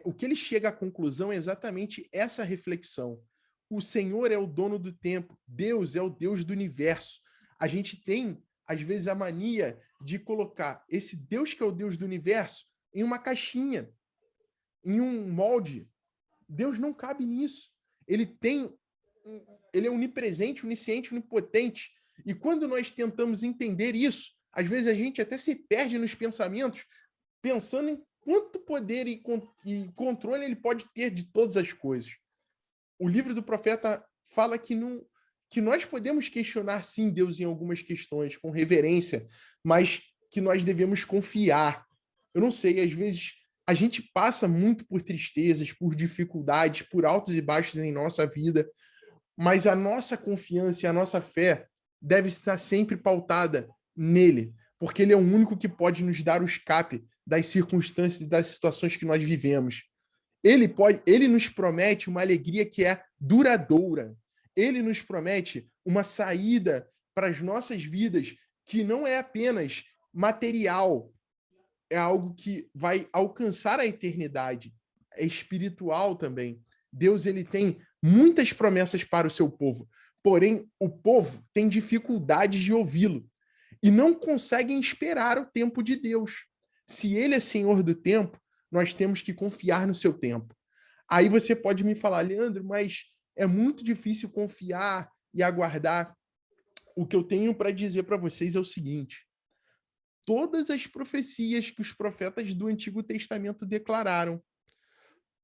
o que ele chega à conclusão é exatamente essa reflexão. O Senhor é o dono do tempo, Deus é o Deus do universo. A gente tem, às vezes, a mania de colocar esse Deus que é o Deus do universo em uma caixinha, em um molde. Deus não cabe nisso. Ele é onipresente, onisciente, onipotente. E quando nós tentamos entender isso, às vezes a gente até se perde nos pensamentos, pensando em quanto poder e controle ele pode ter de todas as coisas. O livro do profeta fala que nós podemos questionar, sim, Deus em algumas questões, com reverência, mas que nós devemos confiar. Eu não sei, às vezes a gente passa muito por tristezas, por dificuldades, por altos e baixos em nossa vida, mas a nossa confiança e a nossa fé deve estar sempre pautada nele, porque ele é o único que pode nos dar o escape das circunstâncias e das situações que nós vivemos. Ele nos promete uma alegria que é duradoura. Ele nos promete uma saída para as nossas vidas que não é apenas material, é algo que vai alcançar a eternidade, é espiritual também. Deus ele tem muitas promessas para o seu povo, porém o povo tem dificuldades de ouvi-lo e não conseguem esperar o tempo de Deus. Se ele é Senhor do tempo, nós temos que confiar no seu tempo. Aí você pode me falar, Leandro, mas é muito difícil confiar e aguardar. O que eu tenho para dizer para vocês é o seguinte: todas as profecias que os profetas do Antigo Testamento declararam,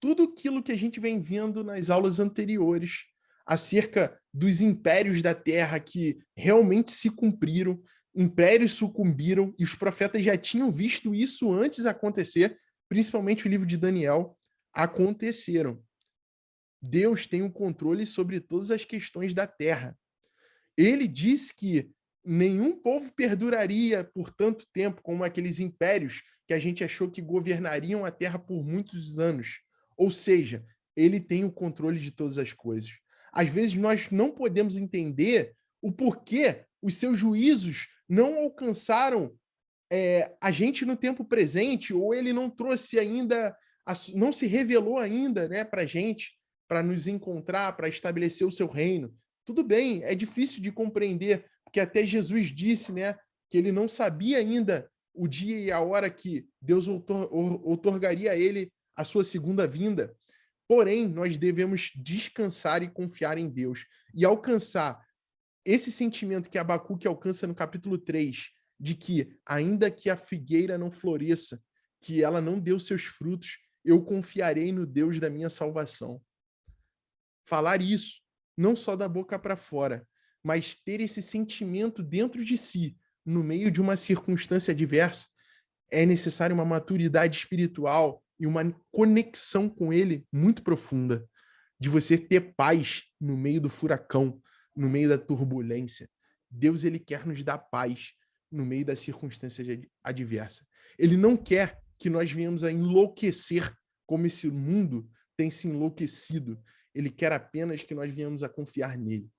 tudo aquilo que a gente vem vendo nas aulas anteriores acerca dos impérios da terra que realmente se cumpriram, impérios sucumbiram, e os profetas já tinham visto isso antes acontecer, principalmente o livro de Daniel, aconteceram. Deus tem o controle sobre todas as questões da terra. Ele disse que nenhum povo perduraria por tanto tempo como aqueles impérios que a gente achou que governariam a terra por muitos anos. Ou seja, ele tem o controle de todas as coisas. Às vezes nós não podemos entender o porquê os seus juízos não alcançaram a gente no tempo presente, ou ele não trouxe ainda, não se revelou ainda, né, para a gente, para nos encontrar, para estabelecer o seu reino. Tudo bem, é difícil de compreender, porque até Jesus disse, né, que ele não sabia ainda o dia e a hora que Deus outorgaria a ele a sua segunda vinda. Porém, nós devemos descansar e confiar em Deus e alcançar esse sentimento que Abacuque alcança no capítulo 3, de que ainda que a figueira não floresça, que ela não dê os seus frutos, eu confiarei no Deus da minha salvação. Falar isso, não só da boca para fora, mas ter esse sentimento dentro de si, no meio de uma circunstância adversa, é necessário uma maturidade espiritual e uma conexão com ele muito profunda, de você ter paz no meio do furacão, no meio da turbulência. Deus ele quer nos dar paz no meio da circunstância adversa. Ele não quer que nós venhamos a enlouquecer como esse mundo tem se enlouquecido. Ele quer apenas que nós venhamos a confiar nele.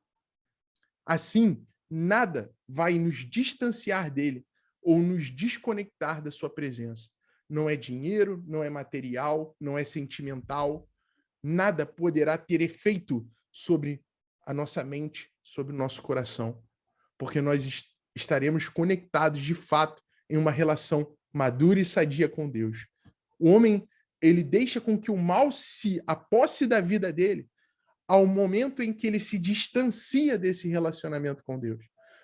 Assim, nada vai nos distanciar dele ou nos desconectar da sua presença. Não é dinheiro, não é material, não é sentimental. Nada poderá ter efeito sobre a nossa mente, sobre o nosso coração, porque nós estaremos conectados de fato em uma relação madura e sadia com Deus. O homem, ele deixa com que o mal se aposse da vida dele ao momento em que ele se distancia desse relacionamento com Deus.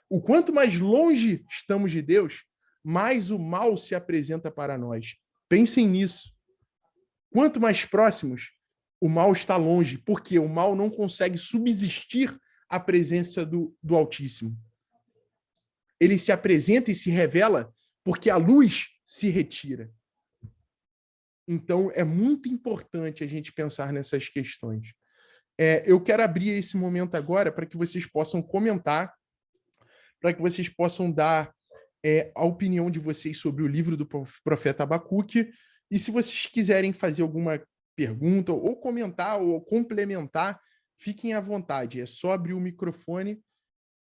O quanto mais longe estamos de Deus, mais o mal se apresenta para nós. Pensem nisso. Quanto mais próximos, o mal está longe, porque o mal não consegue subsistir à presença do Altíssimo. Ele se apresenta e se revela porque a luz se retira. Então, é muito importante a gente pensar nessas questões. Eu quero abrir esse momento agora para que vocês possam comentar, para que vocês possam dar a opinião de vocês sobre o livro do profeta Abacuque. E se vocês quiserem fazer alguma pergunta, ou comentar, ou complementar, fiquem à vontade. É só abrir o microfone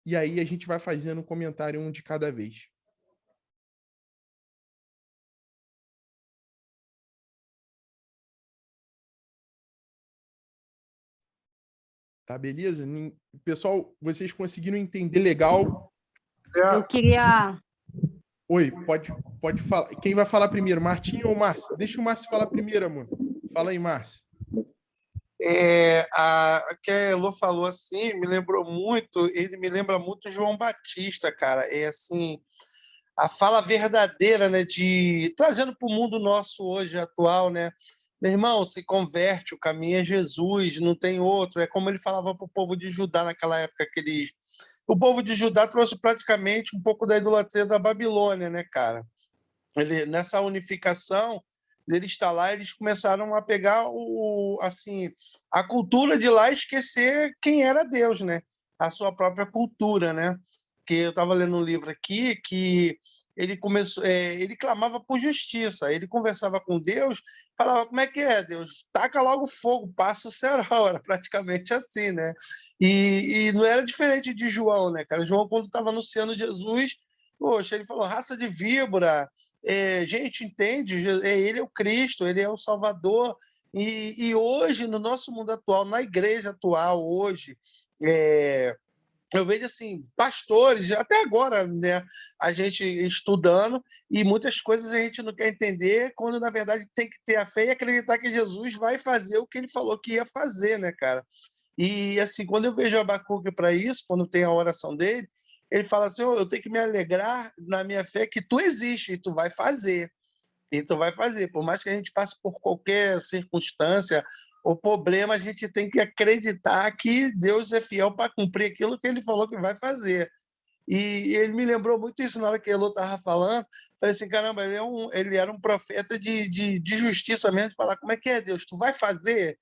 e aí a gente vai fazendo um comentário um de cada vez. Tá, beleza? Pessoal, vocês conseguiram entender legal? Eu queria... Oi, pode falar. Quem vai falar primeiro, Martinho ou Márcio? Deixa o Márcio falar primeiro, amor. Fala aí, Márcio. A que a Elô falou assim, ele me lembra muito João Batista, cara. É assim, a fala verdadeira, né, trazendo para o mundo nosso hoje atual, né? Meu irmão, se converte, o caminho é Jesus, não tem outro. É como ele falava para o povo de Judá naquela época, o povo de Judá trouxe praticamente um pouco da idolatria da Babilônia, né, cara? Nessa unificação deles estar lá, eles começaram a pegar a cultura de lá e esquecer quem era Deus, né? A sua própria cultura, né? Que eu estava lendo um livro aqui que ele clamava por justiça, ele conversava com Deus, falava, como é que é, Deus? Taca logo fogo, passa o cerol, era praticamente assim, né? E não era diferente de João, né, cara? João, quando estava anunciando Jesus, poxa, ele falou, raça de víbora, gente, entende? Ele é o Cristo, ele é o Salvador. E hoje, no nosso mundo atual, na igreja atual, hoje, eu vejo assim, pastores, até agora, né, a gente estudando, e muitas coisas a gente não quer entender, quando na verdade tem que ter a fé e acreditar que Jesus vai fazer o que ele falou que ia fazer, né, cara? E assim, quando eu vejo Abacuque para isso, quando tem a oração dele, ele fala assim, eu tenho que me alegrar na minha fé que tu existe e tu vai fazer. E tu vai fazer. Por mais que a gente passe por qualquer circunstância ou problema, a gente tem que acreditar que Deus é fiel para cumprir aquilo que ele falou que vai fazer. E ele me lembrou muito isso na hora que Elô estava falando. Falei assim, caramba, ele era um profeta de justiça mesmo, de falar, como é que é, Deus? Tu vai fazer?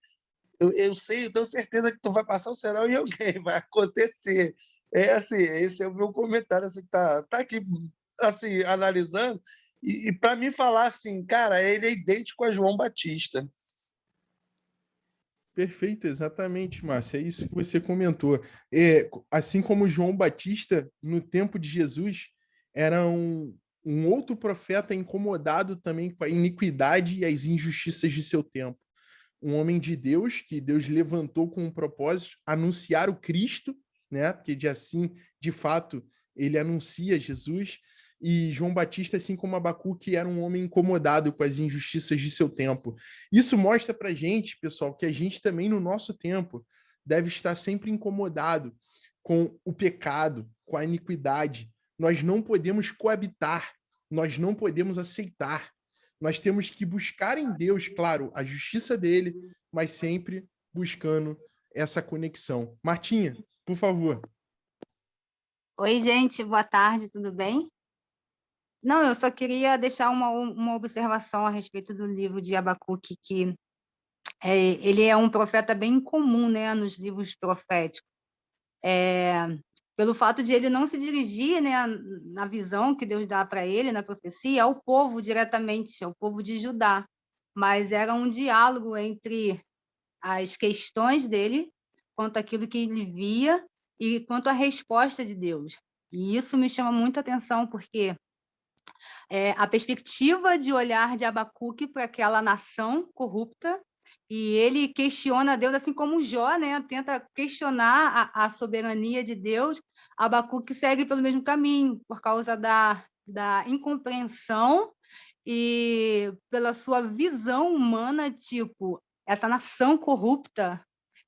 Eu sei, eu tenho certeza que tu vai passar o cerol em alguém, vai acontecer. É assim, esse é o meu comentário, assim, que tá aqui, assim, analisando, e para mim falar assim, cara, ele é idêntico a João Batista. Perfeito, exatamente, Márcio. É isso que você comentou. Assim como João Batista, no tempo de Jesus, era um outro profeta incomodado também com a iniquidade e as injustiças de seu tempo. Um homem de Deus, que Deus levantou com um propósito, anunciar o Cristo, né? Porque de fato, ele anuncia Jesus. E João Batista, assim como Abacuque, era um homem incomodado com as injustiças de seu tempo. Isso mostra para a gente, pessoal, que a gente também, no nosso tempo, deve estar sempre incomodado com o pecado, com a iniquidade. Nós não podemos coabitar, nós não podemos aceitar. Nós temos que buscar em Deus, claro, a justiça dele, mas sempre buscando essa conexão. Martinha, por favor. Oi, gente, boa tarde, tudo bem? Não, eu só queria deixar uma observação a respeito do livro de Abacuque, que ele é um profeta bem comum, né, nos livros proféticos. Pelo fato de ele não se dirigir, né, na visão que Deus dá para ele, na profecia, ao povo diretamente, ao povo de Judá, mas era um diálogo entre as questões dele, quanto àquilo que ele via e quanto à resposta de Deus. E isso me chama muita atenção, porque a perspectiva de olhar de Abacuque para aquela nação corrupta, e ele questiona Deus, assim como Jó, né, tenta questionar a soberania de Deus. Abacuque segue pelo mesmo caminho, por causa da incompreensão e pela sua visão humana, tipo, essa nação corrupta,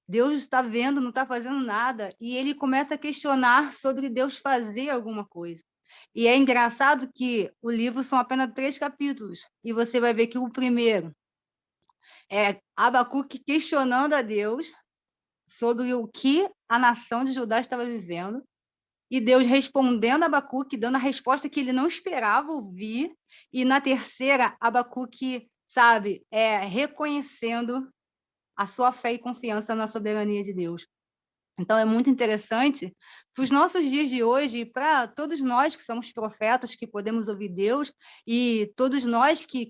Deus está vendo, não está fazendo nada, e ele começa a questionar sobre Deus fazer alguma coisa. E é engraçado que o livro são apenas 3 capítulos, e você vai ver que o primeiro é Abacuque questionando a Deus sobre o que a nação de Judá estava vivendo, e Deus respondendo a Abacuque, dando a resposta que ele não esperava ouvir, e na terceira, Abacuque, sabe, reconhecendo a sua fé e confiança na soberania de Deus. Então, é muito interessante para os nossos dias de hoje, para todos nós que somos profetas, que podemos ouvir Deus, e todos nós que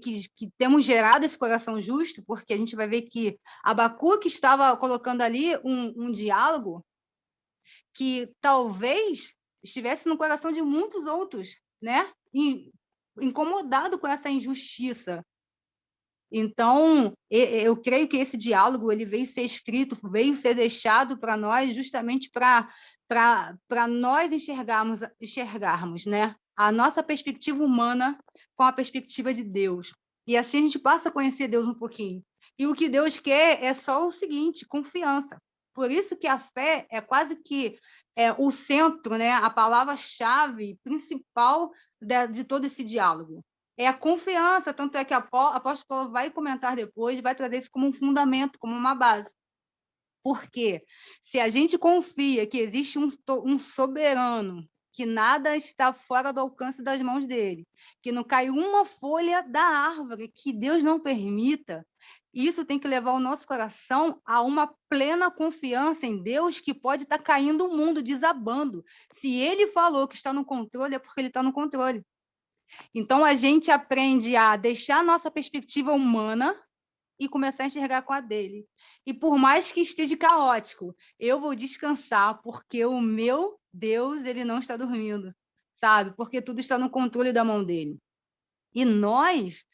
temos gerado esse coração justo, porque a gente vai ver que Abacuque estava colocando ali um diálogo que talvez estivesse no coração de muitos outros, né? Incomodado com essa injustiça. Então, eu creio que esse diálogo ele veio ser escrito, veio ser deixado para nós justamente para nós enxergarmos, né, a nossa perspectiva humana com a perspectiva de Deus. E assim a gente passa a conhecer Deus um pouquinho. E o que Deus quer é só o seguinte, confiança. Por isso que a fé é quase que o centro, né, a palavra-chave principal de todo esse diálogo. É a confiança, tanto é que o apóstolo Paulo vai comentar depois, vai trazer isso como um fundamento, como uma base. Porque se a gente confia que existe um soberano, que nada está fora do alcance das mãos dele, que não cai uma folha da árvore que Deus não permita, isso tem que levar o nosso coração a uma plena confiança em Deus, que pode estar caindo o mundo, desabando. Se ele falou que está no controle, é porque ele está no controle. Então, a gente aprende a deixar a nossa perspectiva humana e começar a enxergar com a dele. E por mais que esteja caótico, eu vou descansar, porque o meu Deus, ele não está dormindo, sabe? Porque tudo está no controle da mão dele. E nós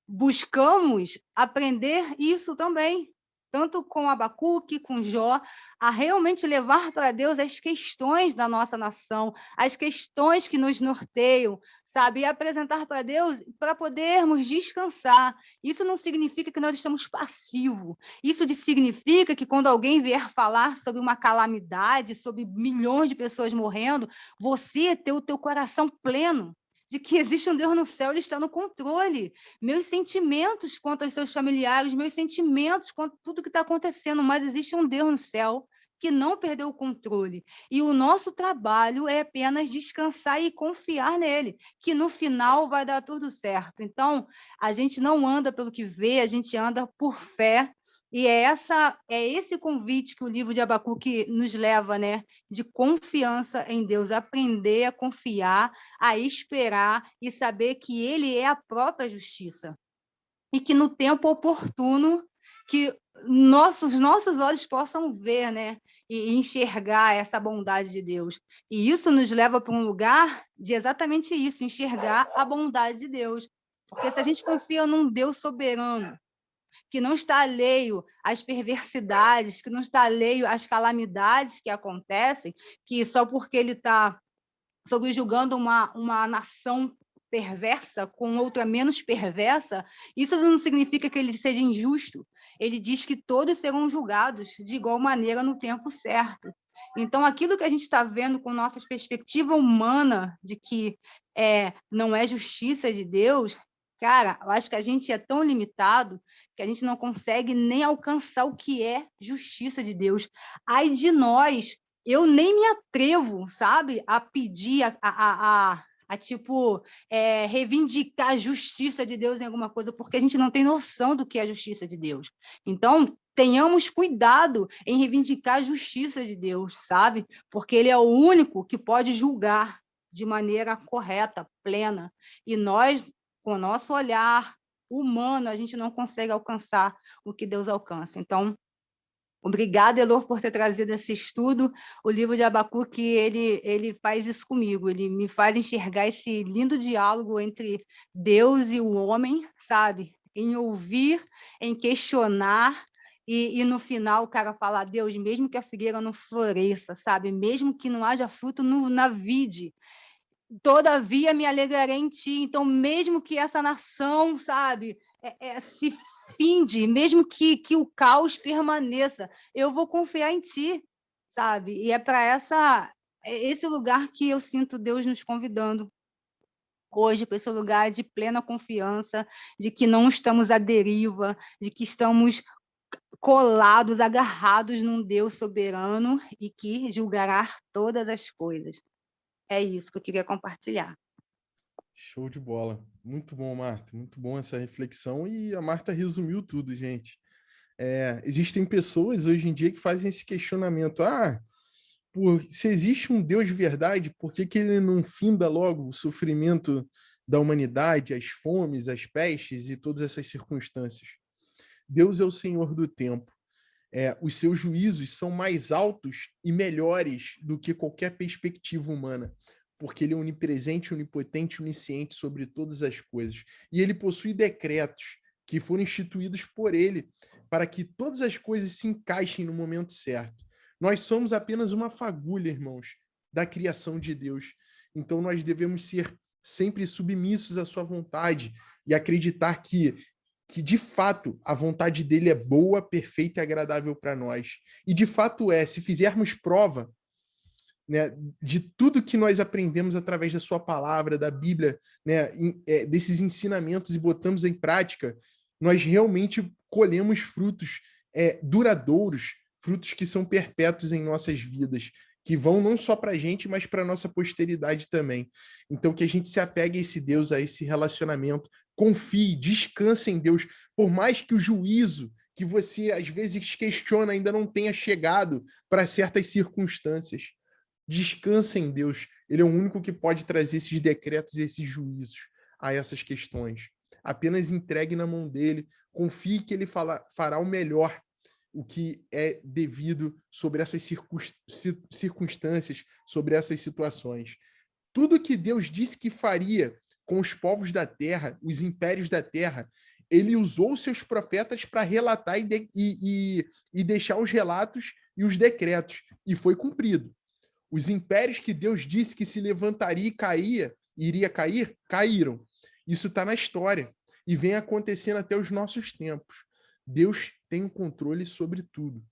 buscamos aprender isso também, tanto com Abacuque, com Jó, a realmente levar para Deus as questões da nossa nação, as questões que nos norteiam, sabe? E apresentar para Deus para podermos descansar. Isso não significa que nós estamos passivos. Isso significa que quando alguém vier falar sobre uma calamidade, sobre milhões de pessoas morrendo, você ter o teu coração pleno de que existe um Deus no céu, ele está no controle. Meus sentimentos quanto aos seus familiares, meus sentimentos quanto a tudo que está acontecendo, mas existe um Deus no céu que não perdeu o controle. E o nosso trabalho é apenas descansar e confiar nele, que no final vai dar tudo certo. Então, a gente não anda pelo que vê, a gente anda por fé. E é esse convite que o livro de Abacuque nos leva, né? De confiança em Deus, aprender a confiar, a esperar e saber que ele é a própria justiça. E que no tempo oportuno, que nossos olhos possam ver, né? E enxergar essa bondade de Deus. E isso nos leva para um lugar de exatamente isso, enxergar a bondade de Deus. Porque se a gente confia num Deus soberano, que não está alheio às perversidades, que não está alheio às calamidades que acontecem, que só porque ele está subjugando uma nação perversa com outra menos perversa, isso não significa que ele seja injusto. Ele diz que todos serão julgados de igual maneira no tempo certo. Então, aquilo que a gente está vendo com nossa perspectiva humana de que não é justiça de Deus, cara, eu acho que a gente é tão limitado que a gente não consegue nem alcançar o que é justiça de Deus. Ai de nós, eu nem me atrevo, sabe, a pedir, reivindicar a justiça de Deus em alguma coisa, porque a gente não tem noção do que é a justiça de Deus. Então, tenhamos cuidado em reivindicar a justiça de Deus, sabe? Porque ele é o único que pode julgar de maneira correta, plena. E nós, com o nosso olhar, humano, a gente não consegue alcançar o que Deus alcança. Então, obrigada, Elor, por ter trazido esse estudo. O livro de Abacuque, ele faz isso comigo, ele me faz enxergar esse lindo diálogo entre Deus e o homem, sabe? Em ouvir, em questionar, e no final o cara fala: Deus, mesmo que a figueira não floresça, sabe? Mesmo que não haja fruto na vide, todavia me alegrarei em ti. Então, mesmo que essa nação, sabe, se finde, mesmo que o caos permaneça, eu vou confiar em ti, sabe? E é para esse lugar que eu sinto Deus nos convidando hoje, para esse lugar de plena confiança, de que não estamos à deriva, de que estamos colados, agarrados num Deus soberano e que julgará todas as coisas. É isso que eu queria compartilhar. Show de bola. Muito bom, Marta. Muito bom essa reflexão. E a Marta resumiu tudo, gente. Existem pessoas hoje em dia que fazem esse questionamento. Se existe um Deus de verdade, por que ele não finda logo o sofrimento da humanidade, as fomes, as pestes e todas essas circunstâncias? Deus é o Senhor do tempo. Os seus juízos são mais altos e melhores do que qualquer perspectiva humana, porque ele é onipresente, onipotente, onisciente sobre todas as coisas. E ele possui decretos que foram instituídos por ele para que todas as coisas se encaixem no momento certo. Nós somos apenas uma fagulha, irmãos, da criação de Deus. Então nós devemos ser sempre submissos à sua vontade e acreditar que de fato a vontade dele é boa, perfeita e agradável para nós. E de fato se fizermos prova, né, de tudo que nós aprendemos através da sua palavra, da Bíblia, né, desses ensinamentos e botamos em prática, nós realmente colhemos frutos duradouros, frutos que são perpétuos em nossas vidas, que vão não só para a gente, mas para a nossa posteridade também. Então, que a gente se apegue a esse Deus, a esse relacionamento, confie, descanse em Deus, por mais que o juízo que você, às vezes, questiona ainda não tenha chegado para certas circunstâncias. Descanse em Deus. Ele é o único que pode trazer esses decretos e esses juízos a essas questões. Apenas entregue na mão dele, confie que ele fará o melhor, o que é devido sobre essas circunstâncias, sobre essas situações. Tudo que Deus disse que faria com os povos da terra, os impérios da terra, ele usou seus profetas para relatar e deixar os relatos e os decretos, e foi cumprido. Os impérios que Deus disse que se levantaria e iria cair, caíram. Isso está na história e vem acontecendo até os nossos tempos. Deus tem o controle sobre tudo.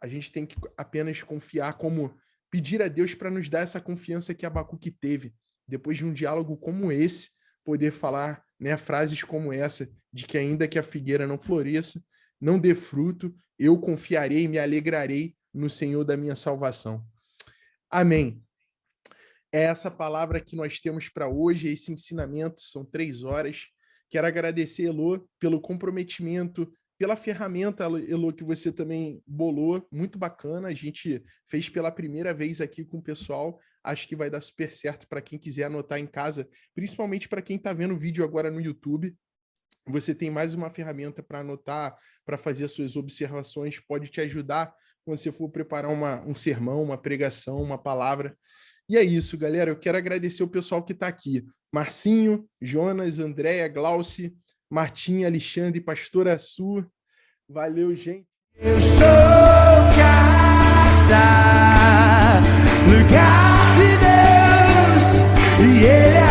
A gente tem que apenas confiar, como pedir a Deus para nos dar essa confiança que Abacuque teve, depois de um diálogo como esse, poder falar, né, frases como essa, de que ainda que a figueira não floresça, não dê fruto, eu confiarei e me alegrarei no Senhor da minha salvação. Amém. É essa palavra que nós temos para hoje, esse ensinamento, são 3 horas. Quero agradecer, Elô, pelo comprometimento, pela ferramenta, Elô, que você também bolou, muito bacana. A gente fez pela primeira vez aqui com o pessoal. Acho que vai dar super certo para quem quiser anotar em casa, principalmente para quem está vendo o vídeo agora no YouTube. Você tem mais uma ferramenta para anotar, para fazer as suas observações, pode te ajudar quando você for preparar um sermão, uma pregação, uma palavra. E é isso, galera. Eu quero agradecer o pessoal que está aqui. Marcinho, Jonas, Andréia, Glauci, Martinha, Alexandre, Pastora Su. Valeu, gente. Eu sou casa, lugar de Deus, e Ele